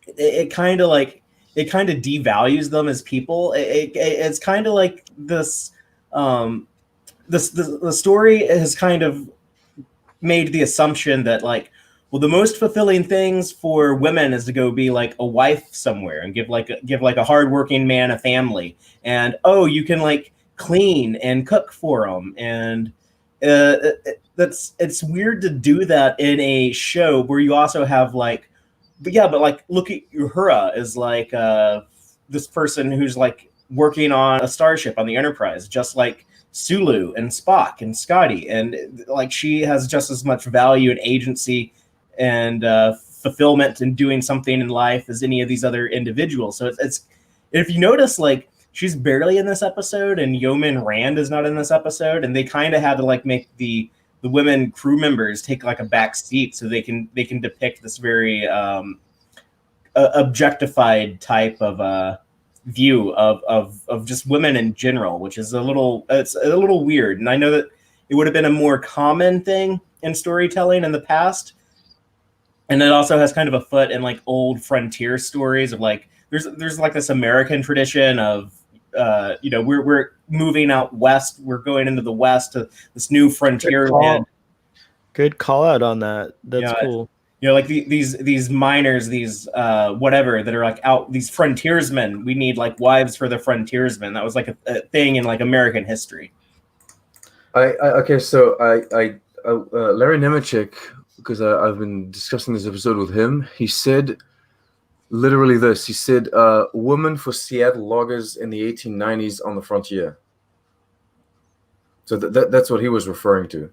it kind of devalues them as people. It's kind of like this. The story has kind of made the assumption that like, well, the most fulfilling things for women is to go be like a wife somewhere and give like a hardworking man a family, and you can like clean and cook for them, and it's weird to do that in a show where you also have like, but like look at Uhura is like this person who's like working on a starship on the Enterprise, just like Sulu and Spock and Scotty, and like she has just as much value and agency and fulfillment in doing something in life as any of these other individuals. So it's if you notice, like she's barely in this episode, and Yeoman Rand is not in this episode, and they kind of had to like make the women crew members take like a back seat so they can depict this very objectified type of view of just women in general, which is a little weird. And I know that it would have been a more common thing in storytelling in the past, and it also has kind of a foot in like old frontier stories of like there's like this American tradition of we're moving out west. We're going into the west to this new frontier land. Good call out on that. That's cool. Like these miners, these whatever that are like out, these frontiersmen. We need like wives for the frontiersmen. That was like a thing in like American history. Larry Nemechek, because I've been discussing this episode with him. He said literally this. He said, "Woman for Seattle loggers in the 1890s on the frontier." So that's what he was referring to.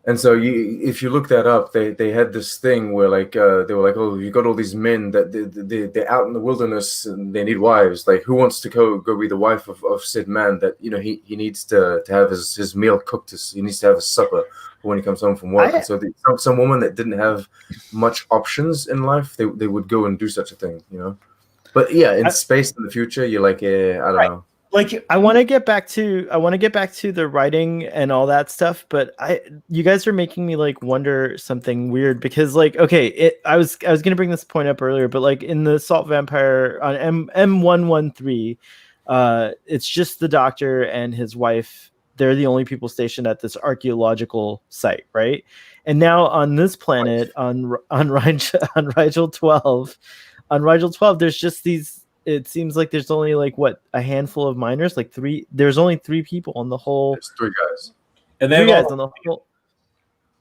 And so if you look that up, they had this thing where like they were like, oh, you got all these men that they're out in the wilderness and they need wives. Like, who wants to go be the wife of said man that he needs to have his meal cooked. He needs to have his supper when he comes home from work. And so some woman that didn't have much options in life, they would go and do such a thing, But yeah, in space in the future, you're like, I don't know. Like, I want to get back to the writing and all that stuff, but you guys are making me like wonder something weird, because like, okay, I was gonna bring this point up earlier, but like in the Salt Vampire on M113, it's just the Doctor and his wife. They're the only people stationed at this archaeological site, right? And now on this planet, on Rigel 12, there's just these. It seems like there's only like a handful of miners, like 3. There's only 3 people on the whole. There's 3 guys, and they have on the whole.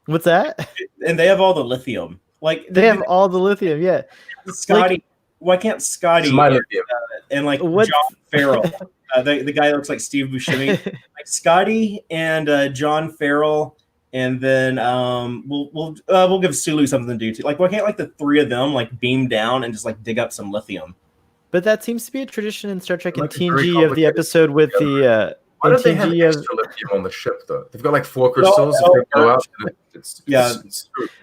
What's that? And they have all the lithium. Like they have all the lithium. Yeah, Scotty. Why can't Scotty and like John Farrell, the guy that looks like Steve Buscemi, like Scotty and John Farrell, and then we'll give Sulu something to do too. Like, why can't like the 3 of them like beam down and just like dig up some lithium? But that seems to be a tradition in Star Trek and TNG of the episode with the. Why don't they have extra lithium on the ship though? They've got like 4 crystals. If they go out, it's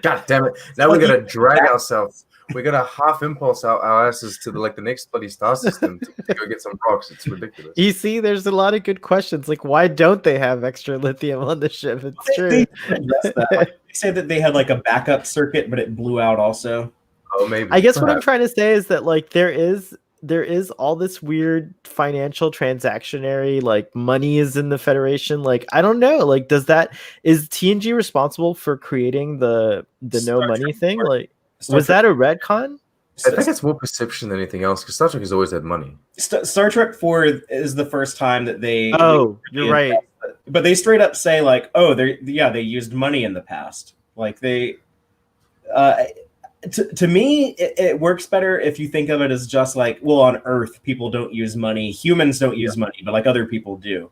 God damn it! Now we're gonna drag ourselves. We're gonna half impulse our asses to the next bloody star system to go get some rocks. It's ridiculous. You see, there's a lot of good questions. Like, why don't they have extra lithium on the ship? It's true. They said that they had like a backup circuit, but it blew out also. Oh, maybe. I guess what I'm trying to say is that like there is all this weird financial transactionary, like money is in the Federation. Like, I don't know. Like, is TNG responsible for creating the no money thing? Like, was that a retcon? I think it's more perception than anything else, because Star Trek has always had money. Star Trek 4 is the first time that they. Oh, you're right. But they straight up say like, oh, they used money in the past. Like they. To me, it works better if you think of it as just like, well, on Earth, people don't use money. Humans don't use money, but like other people do.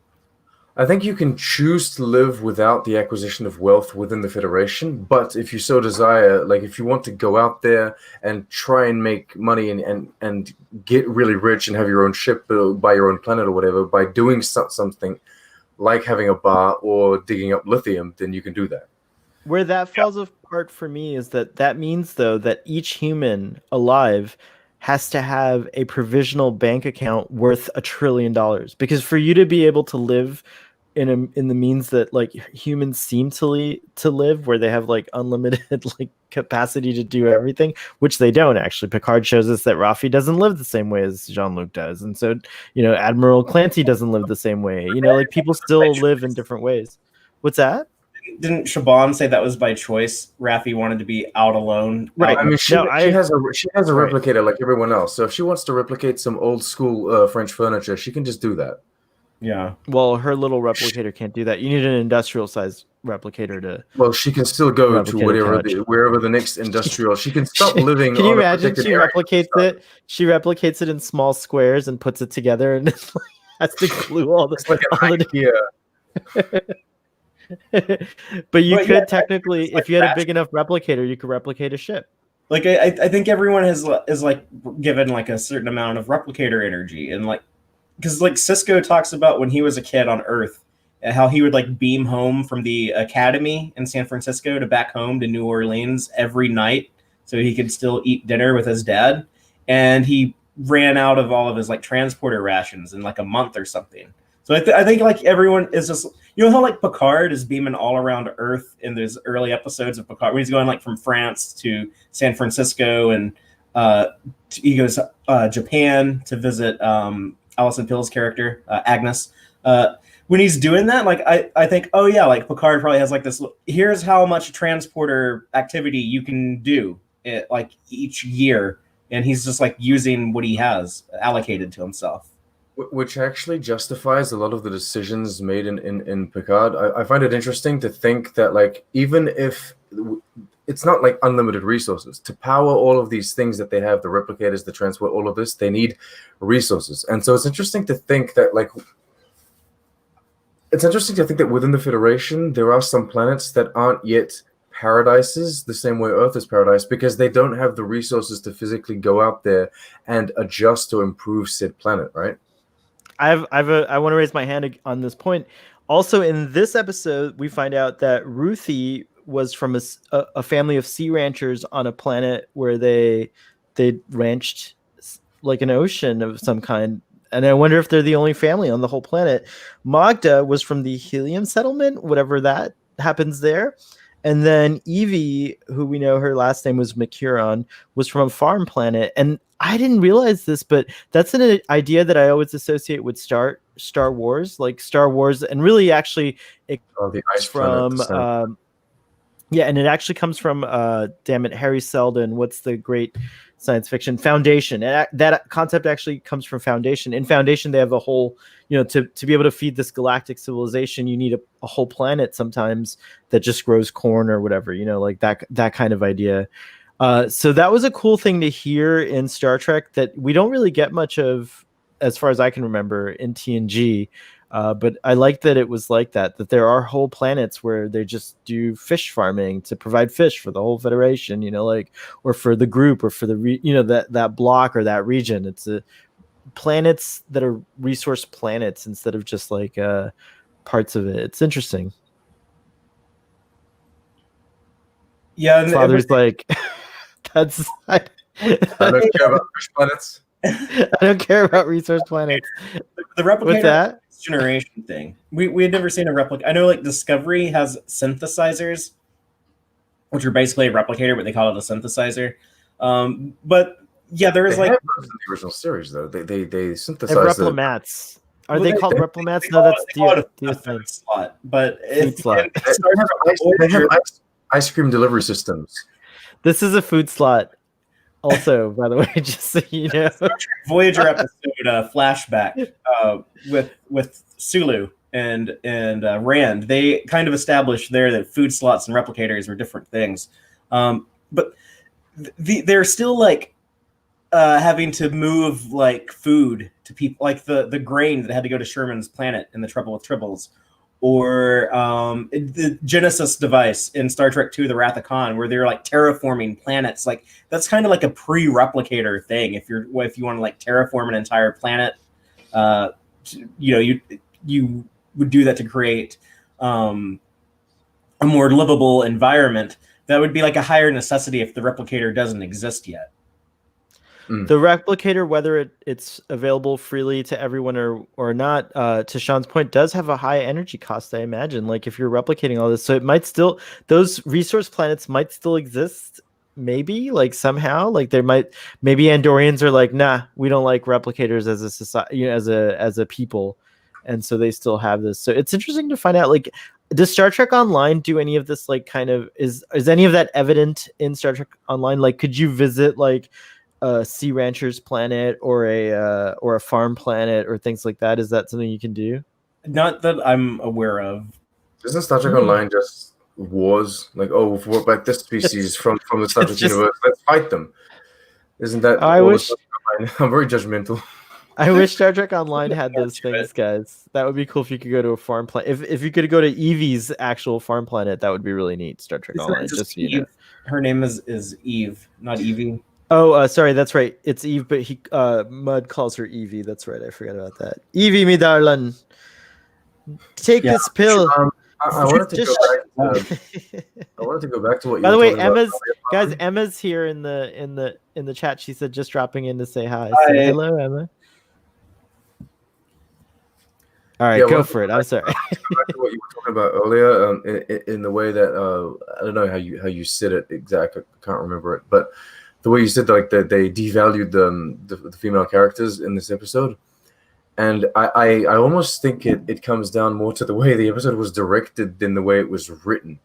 I think you can choose to live without the acquisition of wealth within the Federation, but if you so desire, like if you want to go out there and try and make money and get really rich and have your own ship, buy your own planet or whatever, by doing something like having a bar or digging up lithium, then you can do that. Where that falls apart for me is that means, though, that each human alive has to have a provisional bank account worth $1 trillion, because for you to be able to live in the means that like humans seem to live, where they have like unlimited like capacity to do everything, which they don't actually. Picard shows us that Raffi doesn't live the same way as Jean-Luc does, and so Admiral Clancy doesn't live the same way. Like people still live in different ways. What's that? Didn't Shaban say that was by choice? Raffi wanted to be out alone. Right. I mean, she has a replicator like everyone else. So if she wants to replicate some old school French furniture, she can just do that. Yeah. Well, her little replicator can't do that. You need an industrial size replicator to. Well, she can still go to wherever the next industrial. She can stop living. Can you imagine? She replicates it. She replicates it in small squares and puts it together, and it's like, has to glue all this. Like But you could technically, if you had a big enough replicator, you could replicate a ship. Like I think everyone is like given like a certain amount of replicator energy, and like because like Sisko talks about when he was a kid on Earth, how he would like beam home from the academy in San Francisco to back home to New Orleans every night so he could still eat dinner with his dad, and he ran out of all of his like transporter rations in like a month or something. So I think like everyone is just, how like Picard is beaming all around Earth in those early episodes of Picard, when he's going like from France to San Francisco, and he goes Japan to visit Alison Pill's character, Agnes. When he's doing that, like I think, oh yeah, like Picard probably has like this. Here's how much transporter activity you can do, like each year, and he's just like using what he has allocated to himself. Which actually justifies a lot of the decisions made in Picard. I find it interesting to think that, like, even if it's not like unlimited resources to power all of these things that they have, the replicators, the transport, all of this, they need resources. And so it's interesting to think that, like, within the Federation, there are some planets that aren't yet paradises the same way Earth is paradise, because they don't have the resources to physically go out there and adjust to improve said planet, right? I want to raise my hand on this point. Also, in this episode, we find out that Ruthie was from a family of sea ranchers on a planet where they ranched like an ocean of some kind. And I wonder if they're the only family on the whole planet. Magda was from the Helium settlement, whatever that happens there. And then Evie, who we know her last name was McCuron, was from a farm planet. And I didn't realize this, but that's an idea that I always associate with Star Wars, like Star Wars, and really actually it comes from and it actually comes from Harry Seldon. What's the great science fiction Foundation? And that concept actually comes from Foundation. In Foundation, they have a whole, to be able to feed this galactic civilization, you need a whole planet sometimes that just grows corn or whatever, like that kind of idea. So that was a cool thing to hear in Star Trek that we don't really get much of, as far as I can remember, in TNG. But I like that it was like that there are whole planets where they just do fish farming to provide fish for the whole Federation, or for the group, or for the, that block or that region. It's planets that are resource planets instead of just like parts of it. It's interesting. Yeah. Father's like, that's... I don't care about fish planets. I don't care about resource planets. The replicator. What's that? Generation thing. We had never seen a replica. I know, like, Discovery has synthesizers, which are basically a replicator, but they call it a synthesizer. But yeah, there is like the original series though. They synthesize replimats. Are they called replimats? No, that's the thing. Slot. But they have ice cream delivery systems. This is a food slot. Also, by the way, just so you know, Voyager episode flashback with Sulu and Rand. They kind of established there that food slots and replicators were different things, but they're still like having to move like food to people, like the grain that had to go to Sherman's planet in the Trouble with Tribbles, or the Genesis device in Star Trek II, The Wrath of Khan, where they're like terraforming planets. Like that's kind of like a pre-replicator thing. If you want to like terraform an entire planet, you would do that to create a more livable environment. That would be like a higher necessity if the replicator doesn't exist yet. The replicator, whether it's available freely to everyone or not, to Sean's point, does have a high energy cost, I imagine. Like if you're replicating all this, so it might still, those resource planets might still exist, maybe, like somehow. Like maybe Andorians are like, nah, we don't like replicators as a society, as a people, and so they still have this. So it's interesting to find out, like, does Star Trek Online do any of this? Like, kind of is any of that evident in Star Trek Online? Like, could you visit like a sea rancher's planet or a farm planet or things like that? Is that something you can do? Not that I'm aware of. Isn't Star Trek Online just wars? Like, oh, we've brought back this species from the Star Trek universe, let's fight them. Isn't that I'm very judgmental. I wish Star Trek Online had those things, guys. That would be cool if you could go to a farm planet. If you could go to Evie's actual farm planet, that would be really neat. Star Trek Online. Just her name is Eve, not Evie. Oh, sorry, that's right. It's Eve, but Mud calls her Evie. That's right. I forgot about that. Evie, me darling, take this pill. I wanted to go back to what you. By the way, Emma's here in the chat. She said just dropping in to say hi. Say hello, Emma. All right, go for it. I'm sorry. Back to what you were talking about earlier, in the way that I don't know how you said it exactly. I can't remember it, but the way you said like that they devalued the female characters in this episode, And I almost think it comes down more to the way the episode was directed than the way it was written,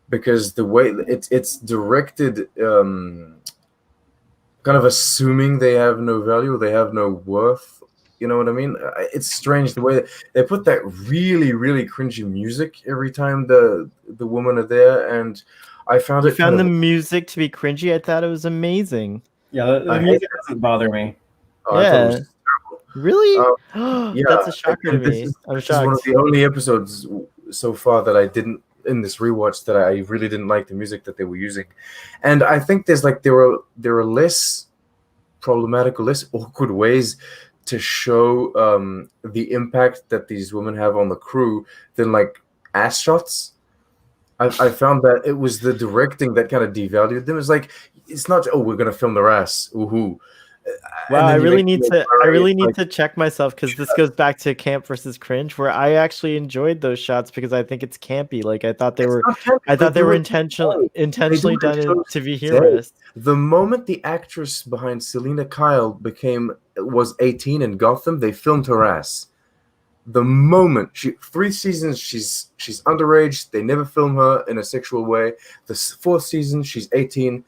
because the way it's directed, kind of assuming they have no value, they have no worth. You know what I mean? It's strange the way that they put that really, really cringy music every time the women are there, and I found You found the music to be cringy. I thought it was amazing. Yeah, the music doesn't bother me. Oh, yeah. Really? Yeah, that's a shocker to me. I'm shocked. This is one of the only episodes so far that I didn't in this rewatch that I really didn't like the music that they were using, and I think there's like there are less problematic or less awkward ways to show the impact that these women have on the crew than like ass shots. I found that it was the directing that kind of devalued them. It's like it's not we're gonna film their ass, woohoo. Wow, I really need to check myself, because this goes back to camp versus cringe, where I actually enjoyed those shots because I think it's campy. Like I thought they were intentionally done to be humorous. The moment the actress behind Selena Kyle was 18 in Gotham, they filmed her ass. The moment 3 seasons she's underage, they never film her in a sexual way. The 4th season she's 18.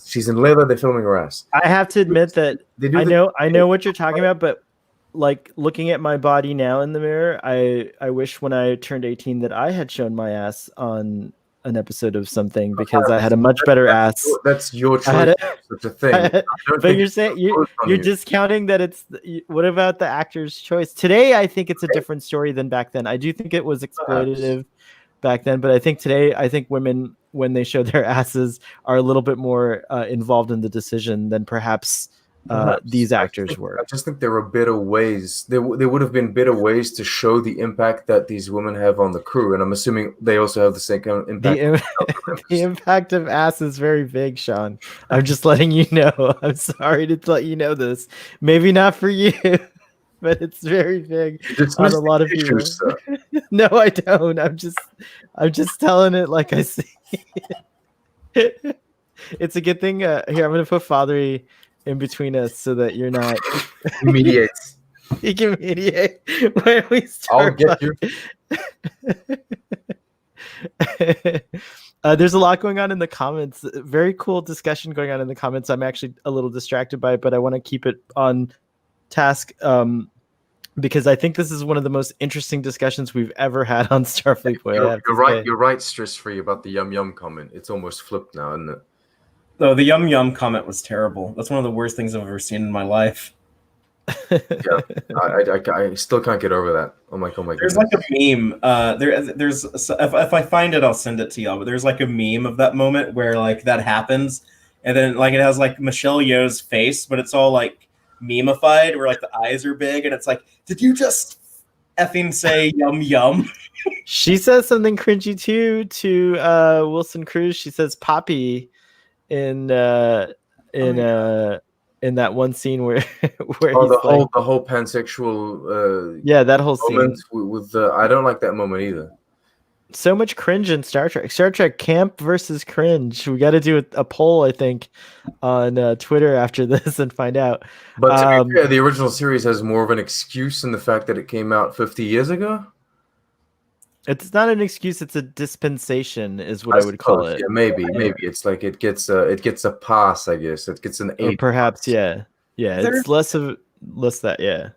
She's in leather. They're filming her ass. I have to admit that I know what you're talking about, but like looking at my body now in the mirror, I wish when I turned 18 that I had shown my ass on an episode of something, because I had a much better ass. That's your choice. Such a thing. But you're saying you're discounting that it's. What about the actor's choice? Today, I think it's a different story than back then. I do think it was exploitative back then, but I think today, women, when they show their asses, are a little bit more involved in the decision than perhaps these actors were. I just think there are better ways. There would have been better ways to show the impact that these women have on the crew, and I'm assuming they also have the same kind of impact. The impact of ass is very big, Sean. I'm just letting you know. I'm sorry to let you know this. Maybe not for you, but it's very big on a lot of people. No, I don't. I'm just telling it like I see it. It's a good thing. Here, I'm gonna put Fathery in between us so that you're not mediate. He can mediate when we start. I'll get you. There's a lot going on in the comments. Very cool discussion going on in the comments. I'm actually a little distracted by it, but I want to keep it on task because I think this is one of the most interesting discussions we've ever had on Starfleet Boy. You're right. You're right. Stress free about the yum yum comment. It's almost flipped now, isn't it? No, the yum yum comment was terrible. That's one of the worst things I've ever seen in my life. Yeah, I still can't get over that. Oh my god! There's like a meme. There's if I find it, I'll send it to y'all. But there's like a meme of that moment where like that happens, and then like it has like Michelle Yeoh's face, but it's all like memeified, where like the eyes are big, and it's like, did you just effing say yum yum? She says something cringy too to Wilson Cruz. She says Poppy in that one scene where the whole pansexual that whole moment scene with I don't like that moment either. So much cringe in Star Trek camp versus cringe. We got to do a poll, I think, on Twitter after this and find out. But to be fair, the original series has more of an excuse in the fact that it came out 50 years ago. It's not an excuse; it's a dispensation, is what I would call it. Yeah, maybe it's like it gets a pass, I guess. It gets an 8. Or perhaps, yeah. It's less that, yeah.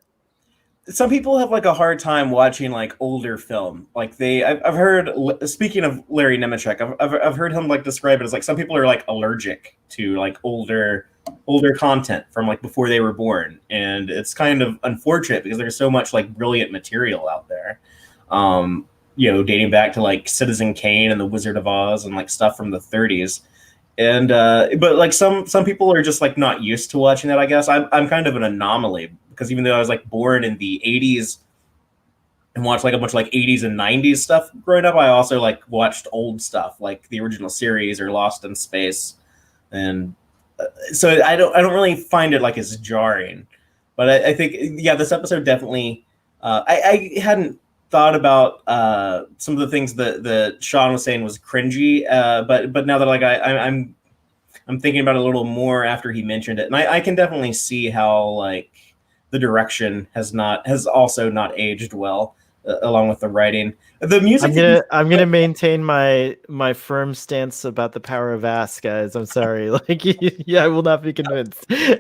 Some people have like a hard time watching like older film. Like I've heard, speaking of Larry Nemeczek, I've heard him like describe it as like some people are like allergic to like older content from like before they were born, and it's kind of unfortunate because there's so much like brilliant material out there. Dating back to like Citizen Kane and the Wizard of Oz and like stuff from the 30s. And but like some people are just like not used to watching that, I guess. I'm kind of an anomaly because even though I was like born in the 80s and watched like a bunch of like 80s and 90s stuff growing up, I also like watched old stuff like the original series or Lost in Space. And so I don't really find it like as jarring. But I think this episode definitely I hadn't thought about some of the things that Sean was saying was cringy, but now that like I'm thinking about it a little more after he mentioned it, and I can definitely see how like the direction has also not aged well, along with the writing. The music. I'm gonna maintain my firm stance about the power of ass, guys. I'm sorry, like yeah, I will not be convinced. You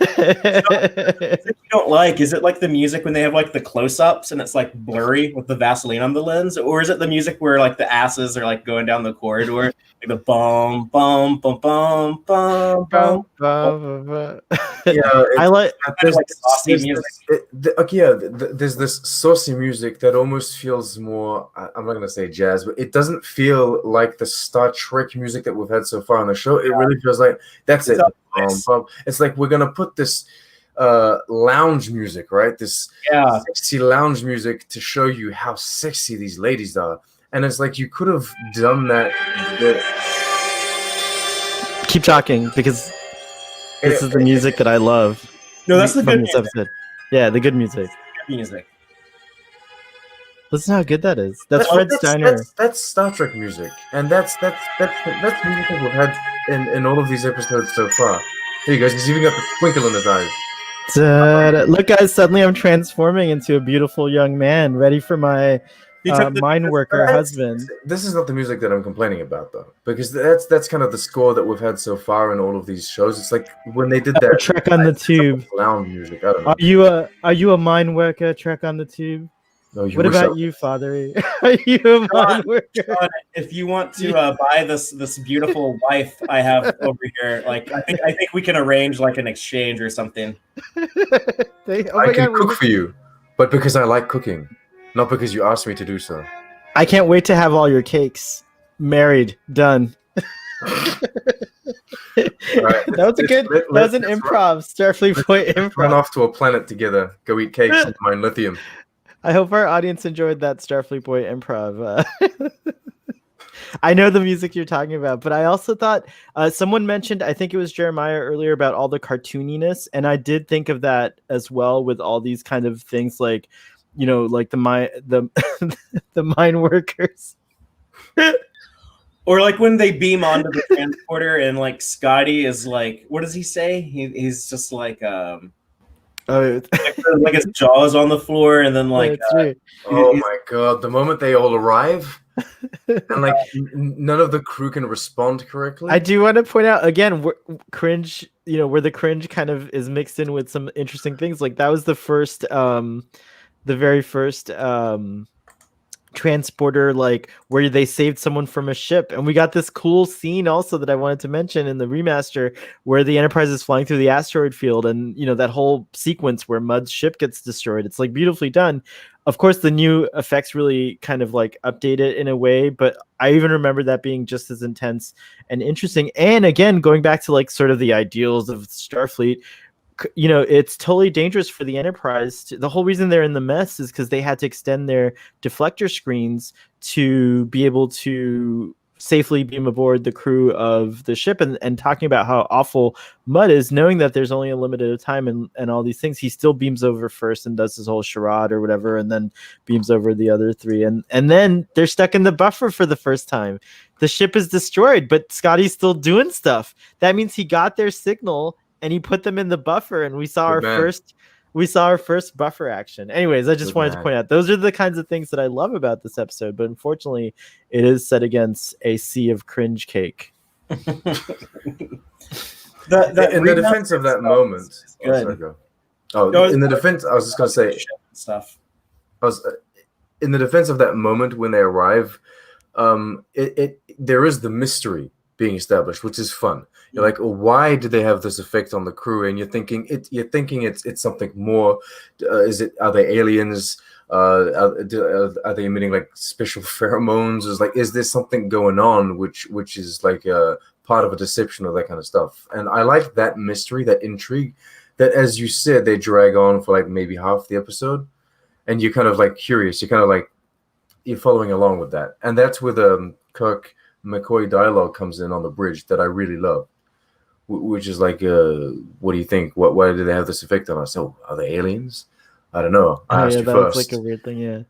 don't like? Is it like the music when they have like the close-ups and it's like blurry with the Vaseline on the lens, or is it the music where like the asses are like going down the corridor, like the bum bum bum bum bum bum? Yeah, I like saucy music. There's this saucy music that almost feels more. I'm not gonna say jazz, but it doesn't feel like the Star Trek music that we've had so far on the show. It really feels like that's it. It's like we're gonna put this lounge music, right? This sexy lounge music to show you how sexy these ladies are, and it's like you could have done that. Keep talking because this is the music that I love. No, that's the good music. Episode. Yeah, the good music. Good music. Listen how good that is. That's Fred Steiner. That's Star Trek music, and that's music that we've had in all of these episodes so far. There you go. He's even got the twinkle in his eyes. Look, guys! Suddenly, I'm transforming into a beautiful young man, ready for my mine worker husband. This is not the music that I'm complaining about, though, because that's kind of the score that we've had so far in all of these shows. It's like when they did that Trek on the Tube lounge music. I don't know. Are you a mine worker? Trek on the Tube. No, what about you, Father? Are you a mine worker? John, if you want to buy this beautiful wife I have over here, like I think we can arrange like an exchange or something. I can cook for you, but because I like cooking, not because you asked me to do so. I can't wait to have all your cakes. Married, done. Right, that was an improv, Starfleet Point improv. Run off to a planet together, go eat cakes and mine lithium. I hope our audience enjoyed that Starfleet Boy improv. I know the music you're talking about, but I also thought someone mentioned, I think it was Jeremiah earlier, about all the cartooniness, and I did think of that as well with all these kind of things, like like the the mine workers, or like when they beam onto the transporter and like Scotty is like, what does he say? He's just like like his jaw is on the floor, and then like oh my god, the moment they all arrive and like none of the crew can respond correctly. I do want to point out again, cringe, where the cringe kind of is mixed in with some interesting things. Like that was the very first transporter, like where they saved someone from a ship, and we got this cool scene also that I wanted to mention in the remaster where the Enterprise is flying through the asteroid field, and that whole sequence where Mudd's ship gets destroyed. It's like beautifully done. Of course, the new effects really kind of like update it in a way, but I even remember that being just as intense and interesting. And again, going back to like sort of the ideals of Starfleet, it's totally dangerous for the Enterprise. The whole reason they're in the mess is because they had to extend their deflector screens to be able to safely beam aboard the crew of the ship. And talking about how awful Mudd is, knowing that there's only a limited time and all these things, he still beams over first and does his whole charade or whatever, and then beams over the other three. And then they're stuck in the buffer for the first time. The ship is destroyed, but Scotty's still doing stuff. That means he got their signal and he put them in the buffer, and we saw our first buffer action. Anyways, I just wanted to point out those are the kinds of things that I love about this episode, but unfortunately it is set against a sea of cringe cake. In the defense of that moment, in the defense, I was just going to say stuff. In the defense of that moment when they arrive, there is the mystery being established, which is fun. You're like, why did they have this effect on the crew? And you're thinking it's something more. Are they aliens? Are they emitting like special pheromones? Is there something going on which is like a part of a deception or that kind of stuff? And I like that mystery, that intrigue, that, as you said, they drag on for like maybe half the episode, and you're kind of like curious. You're kind of like you're following along with that, and that's where the Kirk McCoy dialogue comes in on the bridge that I really love, which is like, what do you think? Why do they have this effect on us? Oh, are they aliens? I don't know. I asked you first. That's like a weird thing, yeah.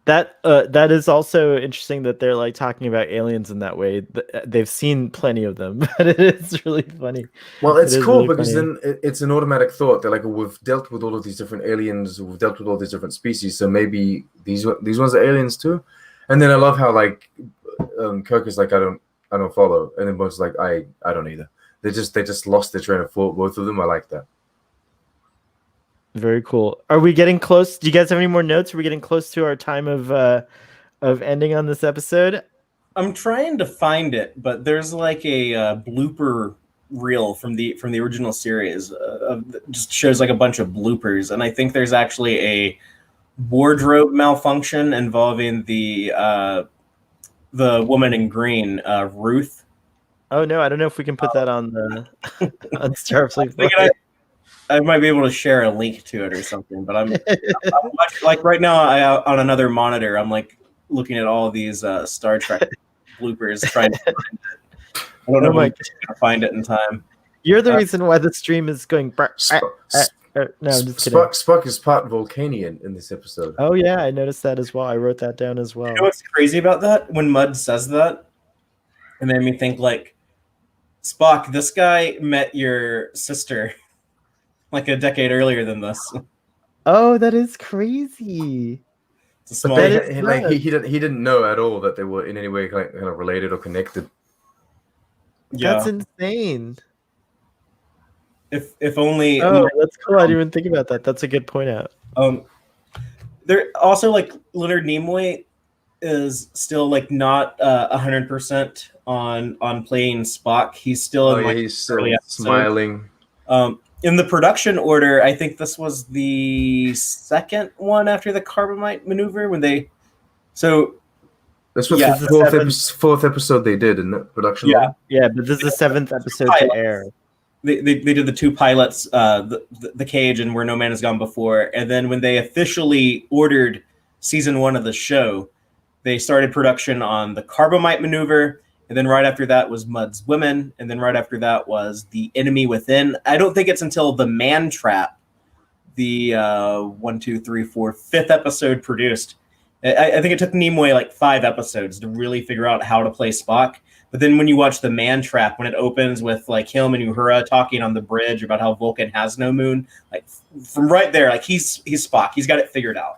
That is also interesting that they're like talking about aliens in that way. They've seen plenty of them, but it is really funny. Well, it's cool really because funny. then it's an automatic thought. They're like, we've dealt with all of these different aliens, we've dealt with all these different species, so maybe these ones are aliens too. And then I love how like Kirk is like, I don't follow, and then Bo's like, I don't either. They just lost their train of thought, both of them. I like that. Very cool. Are we getting close? Do you guys have any more notes? Are we getting close to our time of ending on this episode? I'm trying to find it, but there's like a blooper reel from the original series. Just shows like a bunch of bloopers, and I think there's actually a wardrobe malfunction involving the woman in green, Ruth. Oh no, I don't know if we can put that on the on Starfleet. I might be able to share a link to it or something, but I'm like right now on another monitor. I'm like looking at all these Star Trek bloopers, trying to find it. I don't know if I'm gonna find it in time. You're the reason why the stream is going. No, I'm just kidding. Spock is part Vulcanian in this episode. Oh yeah, I noticed that as well. I wrote that down as well. You know what's crazy about that? When Mudd says that, it made me think like, Spock, this guy met your sister like a decade earlier than this. Oh, that is crazy. But he didn't know at all that they were in any way kind of related or connected. Yeah. That's insane. If only. Oh, that's cool. I didn't even think about that. That's a good point out. There also like Leonard Nimoy is still like not 100% on playing Spock. He's still he's still smiling. In the production order, I think this was the second one after the Carbonite maneuver when they. So. This was the fourth episode they did in the production. Yeah, yeah, but this is the 7th episode to air. They did the 2 pilots, the Cage and Where No Man Has Gone Before, and then when they officially ordered season 1 of the show, they started production on the Carbonite maneuver, and then right after that was Mudd's Women, and then right after that was The Enemy Within. I don't think it's until The Man Trap, the 5th episode produced. I think it took Nimoy like 5 episodes to really figure out how to play Spock. But then when you watch The Man Trap, when it opens with like him and Uhura talking on the bridge about how Vulcan has no moon, like from right there, like he's Spock. He's got it figured out.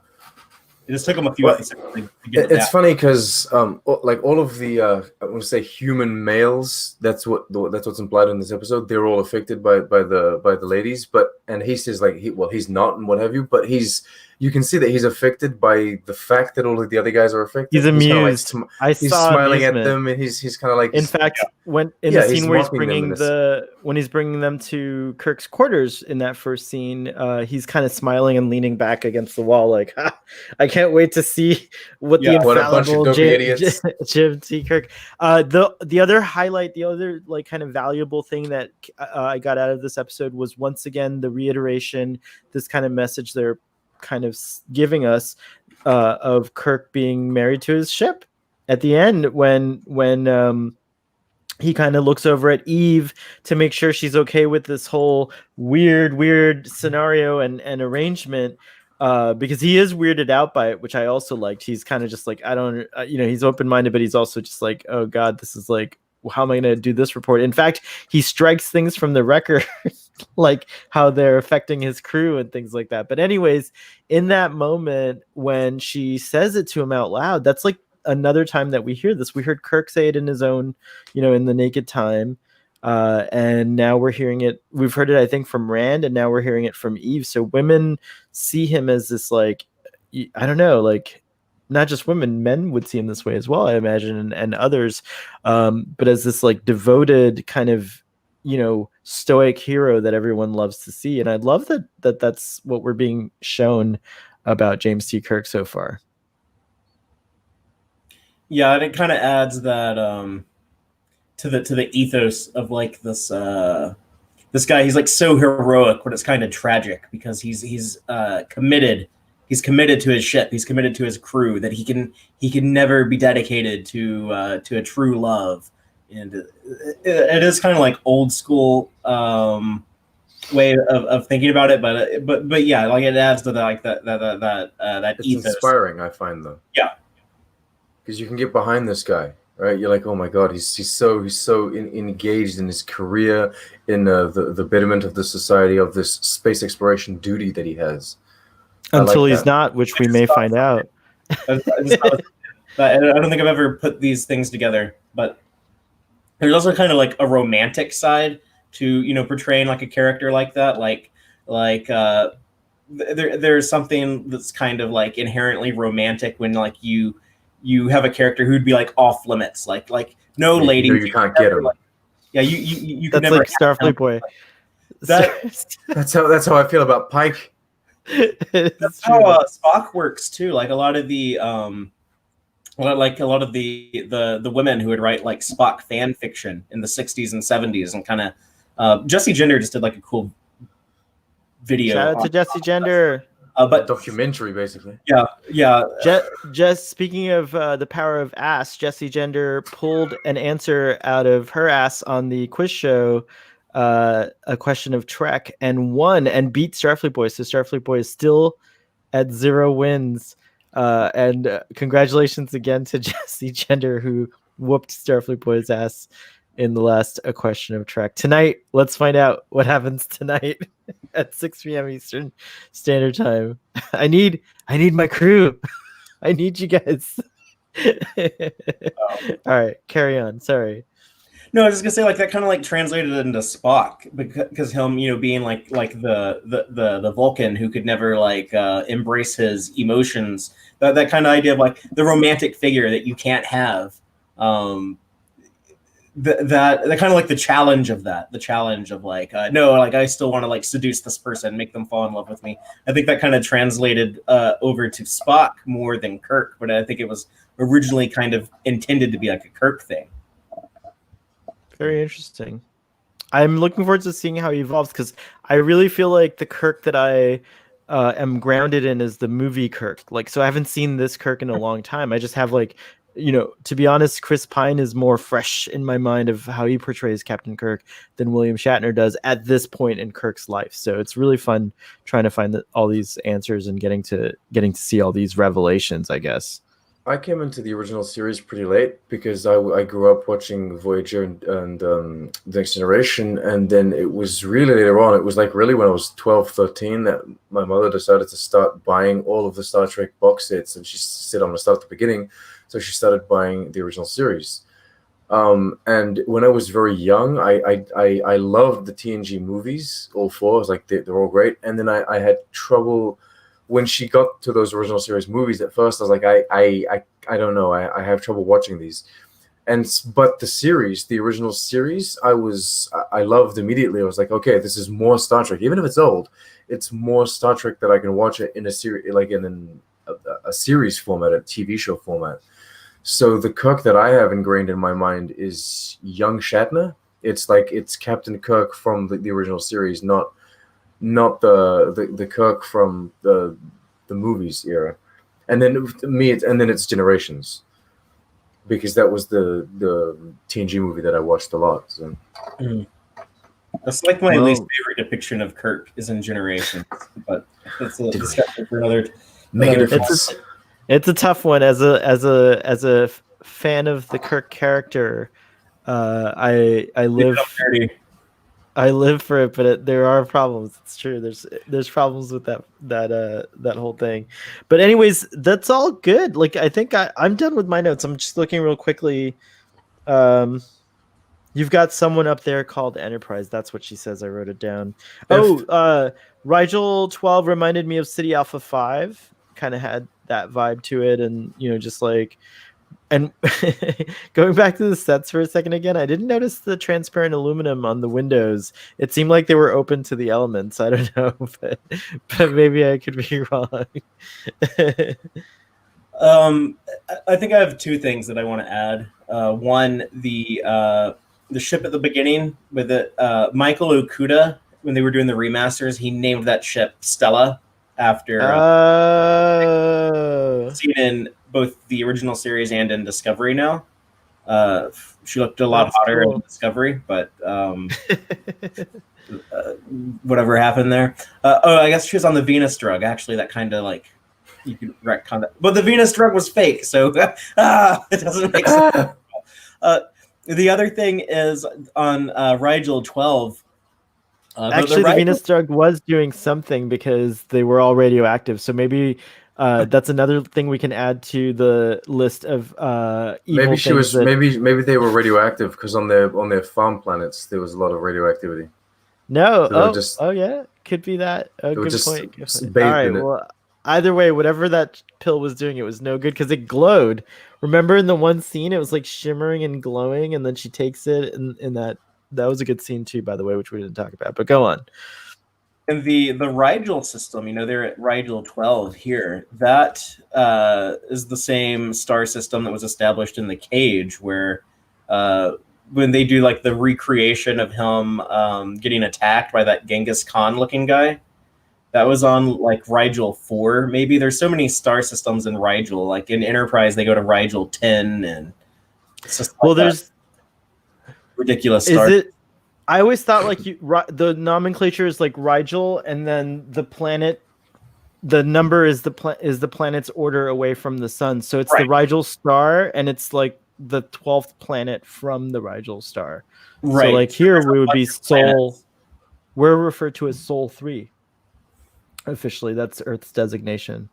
It just took him a few episodes to get it's funny because like all of the I want to say human males, that's what's implied in this episode. They're all affected by the ladies, and he says like he's not and what have you, but you can see that he's affected by the fact that all of the other guys are affected. He's amused. He's smiling at them, and he's kind of like. In fact, when in the scene where he's bringing them to Kirk's quarters in that first scene, he's kind of smiling and leaning back against the wall, like, I can't wait to see what the infallible Jim T. Kirk. The other highlight, the other like kind of valuable thing that I got out of this episode was once again the reiteration, this kind of message they're kind of giving us of Kirk being married to his ship at the end when he kind of looks over at Eve to make sure she's okay with this whole weird scenario and arrangement, because he is weirded out by it, which I also liked. He's kind of just like, I don't he's open-minded, but he's also just like, oh god, this is like, how am I going to do this report? In fact, he strikes things from the record, like how they're affecting his crew and things like that. But anyways, in that moment when she says it to him out loud, that's like another time that we hear this. We heard Kirk say it in his own, in the Naked Time. And now we're hearing it. We've heard it, I think, from Rand, and now we're hearing it from Eve. So women see him as this, like, I don't know, like, not just women, men would see him this way as well, I imagine, and others, but as this like devoted kind of, stoic hero that everyone loves to see. And I love that that's what we're being shown about James T. Kirk so far. Yeah, and it kind of adds that to the ethos of like this guy. He's like so heroic, but it's kind of tragic because he's committed. He's committed to his ship. He's committed to his crew. That he can never be dedicated to a true love. And it is kind of like old school way of thinking about it, but yeah, like it adds to that It's ethos. inspiring, I find, though. Yeah, because you can get behind this guy, right? You're like, oh my god, he's so engaged in his career, in the betterment of the society, of this space exploration duty that he has. Until he's not, which we may find out. I don't think I've ever put these things together, but there's also kind of like a romantic side to portraying like a character like that, there's something that's kind of like inherently romantic when like you have a character who'd be like off limits, like no lady, you can't get him. You that's never like Starfleet Boy. That's how I feel about Pike. That's how Spock works too. Like a lot of the the women who would write like Spock fan fiction in the 60s and 70s, and kind of Jesse Gender just did like a cool video. Shout out to Jesse Gender. But documentary, basically. Yeah. Just speaking of the power of ass, Jesse Gender pulled an answer out of her ass on the quiz show, a question of Trek, and won and beat Starfleet Boy. So Starfleet Boy is still at 0 wins. And congratulations again to Jesse Gender, who whooped Starfleet Boy's ass in the last A Question of Trek. Tonight, let's find out what happens tonight at 6 p.m. Eastern Standard Time. I need my crew. I need you guys. All right, carry on. Sorry. No, I was just gonna say like that kind of like translated into Spock because him, being like the Vulcan who could never like embrace his emotions. That kind of idea of like the romantic figure that you can't have. That kind of like the challenge of like no, like I still want to like seduce this person, make them fall in love with me. I think that kind of translated over to Spock more than Kirk, but I think it was originally kind of intended to be like a Kirk thing. Very interesting. I'm looking forward to seeing how he evolves, because I really feel like the Kirk that I am grounded in is the movie Kirk. Like, so I haven't seen this Kirk in a long time. I just have like, to be honest, Chris Pine is more fresh in my mind of how he portrays Captain Kirk than William Shatner does at this point in Kirk's life. So it's really fun trying to find all these answers and getting to see all these revelations, I guess. I came into the original series pretty late because I grew up watching Voyager and The Next Generation, and then it was really later on, it was like really when I was 12, 13 that my mother decided to start buying all of the Star Trek box sets, and she said, I'm going to start at the beginning, so she started buying the original series. And when I was very young, I loved the TNG movies, all four. I was like, they're all great, and then I had trouble when she got to those original series movies. At first I was like, I don't know, I have trouble watching these. But the original series, I loved immediately. I was like, okay, this is more Star Trek. Even if it's old, it's more Star Trek that I can watch it in a series, like in a series format, a TV show format. So the Kirk that I have ingrained in my mind is young Shatner. It's Captain Kirk from the original series, not the Kirk from the movies era. And then it's Generations, because that was the TNG movie that I watched a lot. So. That's like my least favorite depiction of Kirk is in Generations, but that's a discussion for another. It's a tough one as a fan of the Kirk character. I live for it, but there are problems. It's true. There's problems with that whole thing. But anyways, that's all good. Like, I think I'm done with my notes. I'm just looking real quickly. You've got someone up there called Enterprise. That's what she says. I wrote it down. Rigel 12 reminded me of City Alpha 5. Kind of had that vibe to it, and just like. And going back to the sets for a second again, I didn't notice the transparent aluminum on the windows. It seemed like they were open to the elements. I don't know, but maybe I could be wrong. I think I have two things that I want to add. One, the ship at the beginning with it. Michael Okuda, when they were doing the remasters, he named that ship Stella after seen in both the original series and in Discovery now. She looked a lot hotter in Discovery, but whatever happened there. I guess she was on the Venus drug. Actually, that kind of like you could retcon that, but the Venus drug was fake, so it doesn't make sense. The other thing is on Rigel 12. Actually, the Venus drug was doing something because they were all radioactive. So maybe that's another thing we can add to the list of evil maybe she was that... maybe they were radioactive because on their farm planets there was a lot of radioactivity. No, So yeah, could be that. Good point. All right, well, either way, whatever that pill was doing, it was no good because it glowed. Remember in the one scene, it was like shimmering and glowing, and then she takes it, and that was a good scene too, by the way, which we didn't talk about. But go on. And the Rigel system, they're at Rigel 12 here. That is the same star system that was established in the Cage, where when they do like the recreation of him getting attacked by that Genghis Khan looking guy. That was on like Rigel 4. Maybe there's so many star systems in Rigel. Like in Enterprise, they go to Rigel 10, and it's just like there's ridiculous star. Is it? I always thought like the nomenclature is like Rigel, and then the planet, the number is the planet's order away from the sun. So it's the Rigel star, and it's like the 12th planet from the Rigel star. Right. So like here we would be Sol. We're referred to as Sol 3. Officially, that's Earth's designation.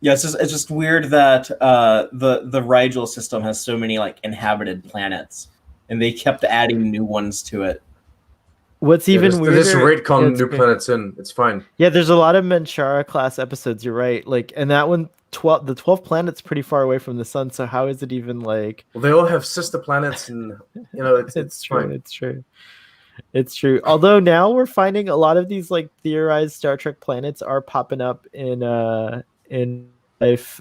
Yeah, it's just weird that the Rigel system has so many like inhabited planets, and they kept adding new ones to it. What's even weirder? This retcon new planets in. It's fine. Yeah, there's a lot of Menshara class episodes. You're right. Like, and that one, the 12th planet's pretty far away from the sun. So how is it even like? Well, they all have sister planets, and it's true. fine. It's true. It's true. Although now we're finding a lot of these like theorized Star Trek planets are popping up in life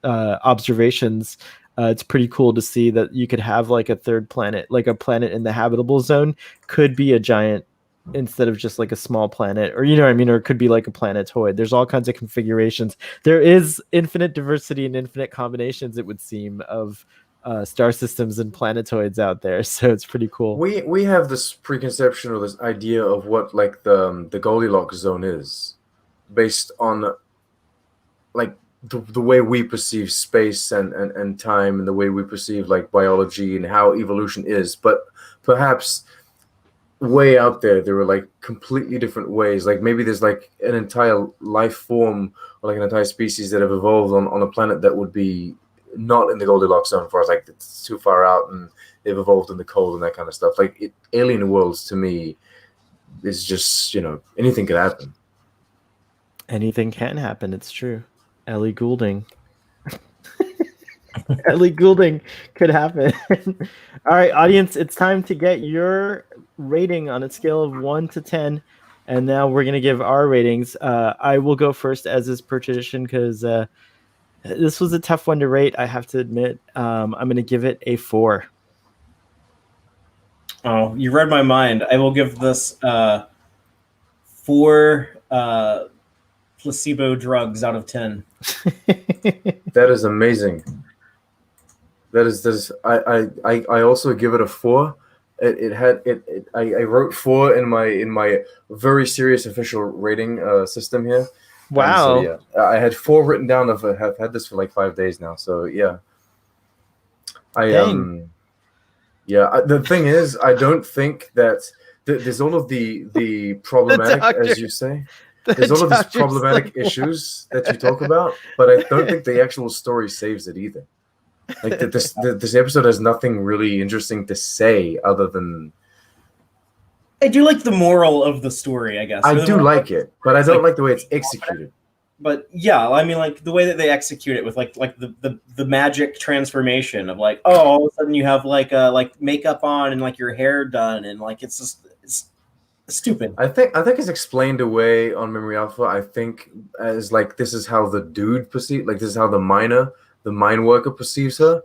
observations. It's pretty cool to see that you could have like a third planet, like a planet in the habitable zone could be a giant instead of just like a small planet, or you know what I mean, or it could be like a planetoid. There's all kinds of configurations. There is infinite diversity and infinite combinations, it would seem, of star systems and planetoids out there, so it's pretty cool. We have this preconception or this idea of what like the Goldilocks zone is, based on like the way we perceive space and time, and the way we perceive like biology and how evolution is. But perhaps way out there were like completely different ways. Like maybe there's like an entire life form or like an entire species that have evolved on a planet that would be not in the Goldilocks zone for us, like it's too far out and they've evolved in the cold and that kind of stuff. Like alien worlds to me is just, anything could happen. Anything can happen. It's true. Ellie Goulding. Ellie Goulding could happen. All right, audience, it's time to get your rating on a scale of 1 to 10. And now we're going to give our ratings. I will go first, as is per tradition, because this was a tough one to rate, I have to admit. I'm going to give it a 4. Oh, you read my mind. I will give this 4 placebo drugs out of 10. That is amazing. That is I also give it a 4. I wrote 4 in my very serious official rating system here. Wow. So, yeah, I had 4 written down. I've had this for like 5 days now. So yeah, Dang. The thing is, I don't think that there's all of the problematic, as you say. There's all of these problematic issues that you talk about, but I don't think the actual story saves it either. Like this episode has nothing really interesting to say other than. I do like the moral of the story, I guess. I do like it, but I don't like the way it's executed. But yeah, I mean, like the way that they execute it with like the magic transformation of like, oh, all of a sudden you have like makeup on and like your hair done, and like it's stupid. I think it's explained away on Memory Alpha. I think as like this is how the dude perceives, like this is how the mine worker perceives her,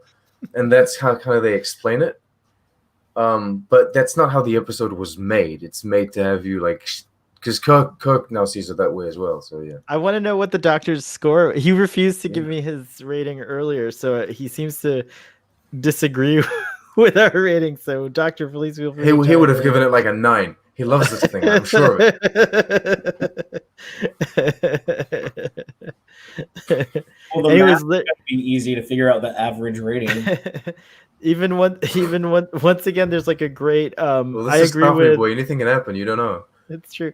and that's how kind of they explain it. But that's not how the episode was made. It's made to have you like, because Kirk now sees it that way as well. So yeah. I want to know what the doctor's score. He refused to give me his rating earlier, so he seems to disagree with our rating. So, Doctor, please feel free. He would have given it like a 9. He loves this thing. I'm sure of it. Well, the math would be easy to figure out the average rating. Once again, there's like a great. Well, I agree with. Boy. Anything can happen. You don't know. It's true.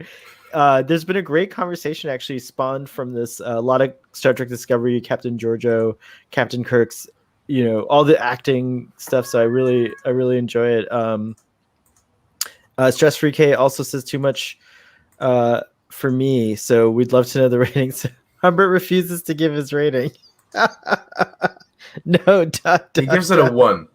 There's been a great conversation actually spawned from this. A lot of Star Trek Discovery, Captain Giorgio, Captain Kirk's, all the acting stuff. So I really enjoy it. Stress Free K also says too much for me. So we'd love to know the ratings. Humbert refuses to give his rating. No, he gives it a 1.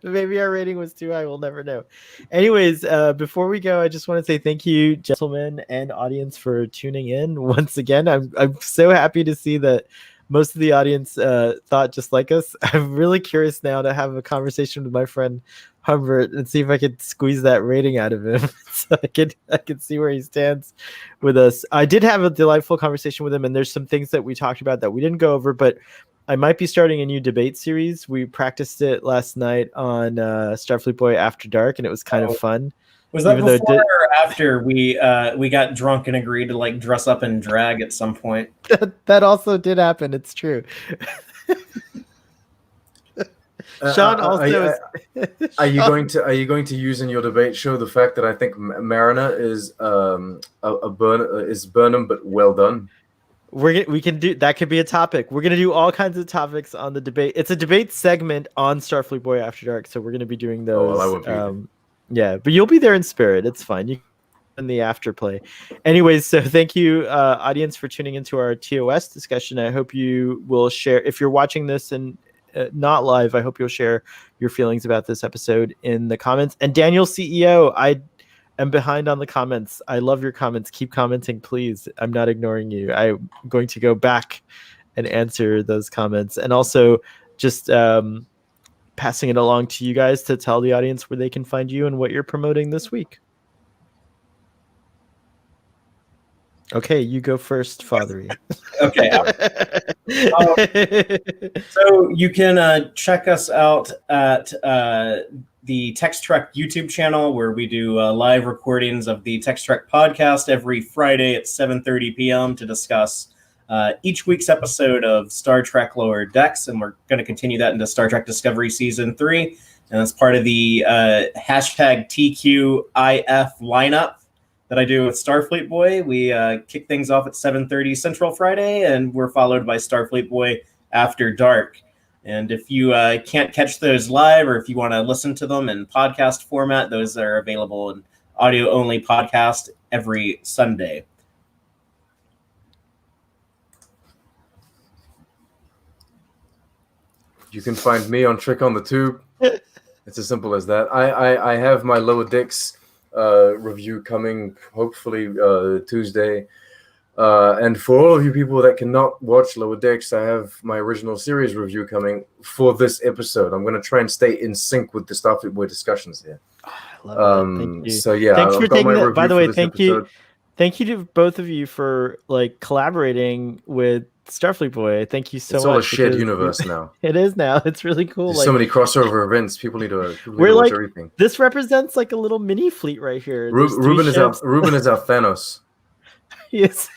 Maybe our rating was too high. We'll never know. Anyways, before we go, I just want to say thank you, gentlemen and audience, for tuning in once again. I'm so happy to see that most of the audience thought just like us. I'm really curious now to have a conversation with my friend Humbert and see if I could squeeze that rating out of him, so I could see where he stands with us. I did have a delightful conversation with him, and there's some things that we talked about that we didn't go over, but I might be starting a new debate series. We practiced it last night on Starfleet Boy After Dark, and it was kind of fun. Was that before or after we got drunk and agreed to like dress up in drag at some point? That also did happen. It's true. Sean also. Are you going to use in your debate show the fact that I think Mariner is Burnham but well done? We can do that. Could be a topic. We're gonna do all kinds of topics on the debate. It's a debate segment on Starfleet Boy After Dark, so we're gonna be doing those. Oh, well, I won't be. Yeah, but you'll be there in spirit. It's fine. You in the afterplay. Anyways, so thank you, audience, for tuning into our TOS discussion. I hope you will share, if you're watching this and not live, I hope you'll share your feelings about this episode in the comments. And Daniel CEO, I am behind on the comments. I love your comments. Keep commenting, please. I'm not ignoring you. I'm going to go back and answer those comments. And also just passing it along to you guys to tell the audience where they can find you and what you're promoting this week. Okay, you go first, Fathery. Okay. So you can check us out at the Text Trek YouTube channel, where we do live recordings of the Text Trek podcast every Friday at 7:30 p.m. to discuss each week's episode of Star Trek Lower Decks, and we're going to continue that into Star Trek Discovery Season 3. And that's part of the hashtag TQIF lineup that I do with Starfleet Boy. We kick things off at 7:30 Central Friday, and we're followed by Starfleet Boy After Dark. And if you can't catch those live, or if you want to listen to them in podcast format, those are available in audio-only podcast every Sunday. You can find me on Trick on the Tube. It's as simple as that. I have my Lower Decks review coming hopefully Tuesday. And for all of you people that cannot watch Lower Decks, I have my original series review coming for this episode. I'm going to try and stay in sync with the Starfleet Boy discussions here. Oh, I love it. Thank you. So yeah, thanks for taking that. By the way, thank episode. Thank you to both of you for like collaborating with Starfleet Boy. Thank you so much. It's all a shared universe now. It is now. It's really cool. There's so many crossover events. People need to we're watch like, everything. This represents like a little mini fleet right here. Ruben is our Thanos. Yes.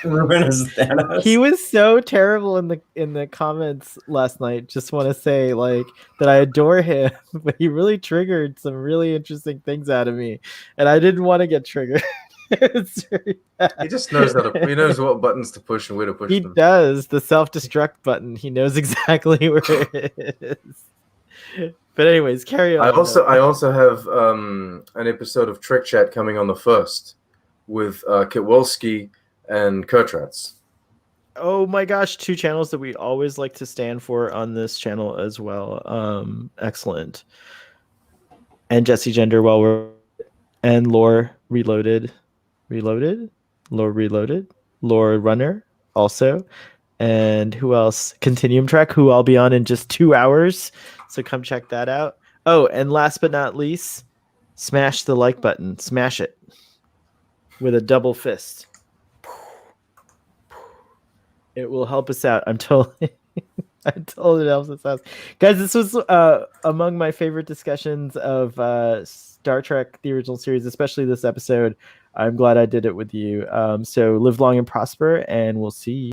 Ruben is Thanos. He was so terrible in the comments last night. Just want to say like that I adore him, but he really triggered some really interesting things out of me, and I didn't want to get triggered. He just knows he knows what buttons to push and where to push them. He does. The self-destruct button. He knows exactly where it is. But anyways, carry on. I also have an episode of Trek Chat coming on the 1st with Kowalski and Kurtratz. Oh my gosh, 2 channels that we always like to stand for on this channel as well. Excellent. And Jesse Gender and Lore Reloaded, Lore Runner also, and who else? Continuum Track, who I'll be on in just 2 hours, so come check that out. Oh, and last but not least, smash the like button. Smash it with a double fist. It will help us out. I'm totally I told it Elvis's house. Guys, this was among my favorite discussions of Star Trek, the original series, especially this episode. I'm glad I did it with you. So live long and prosper, and we'll see you.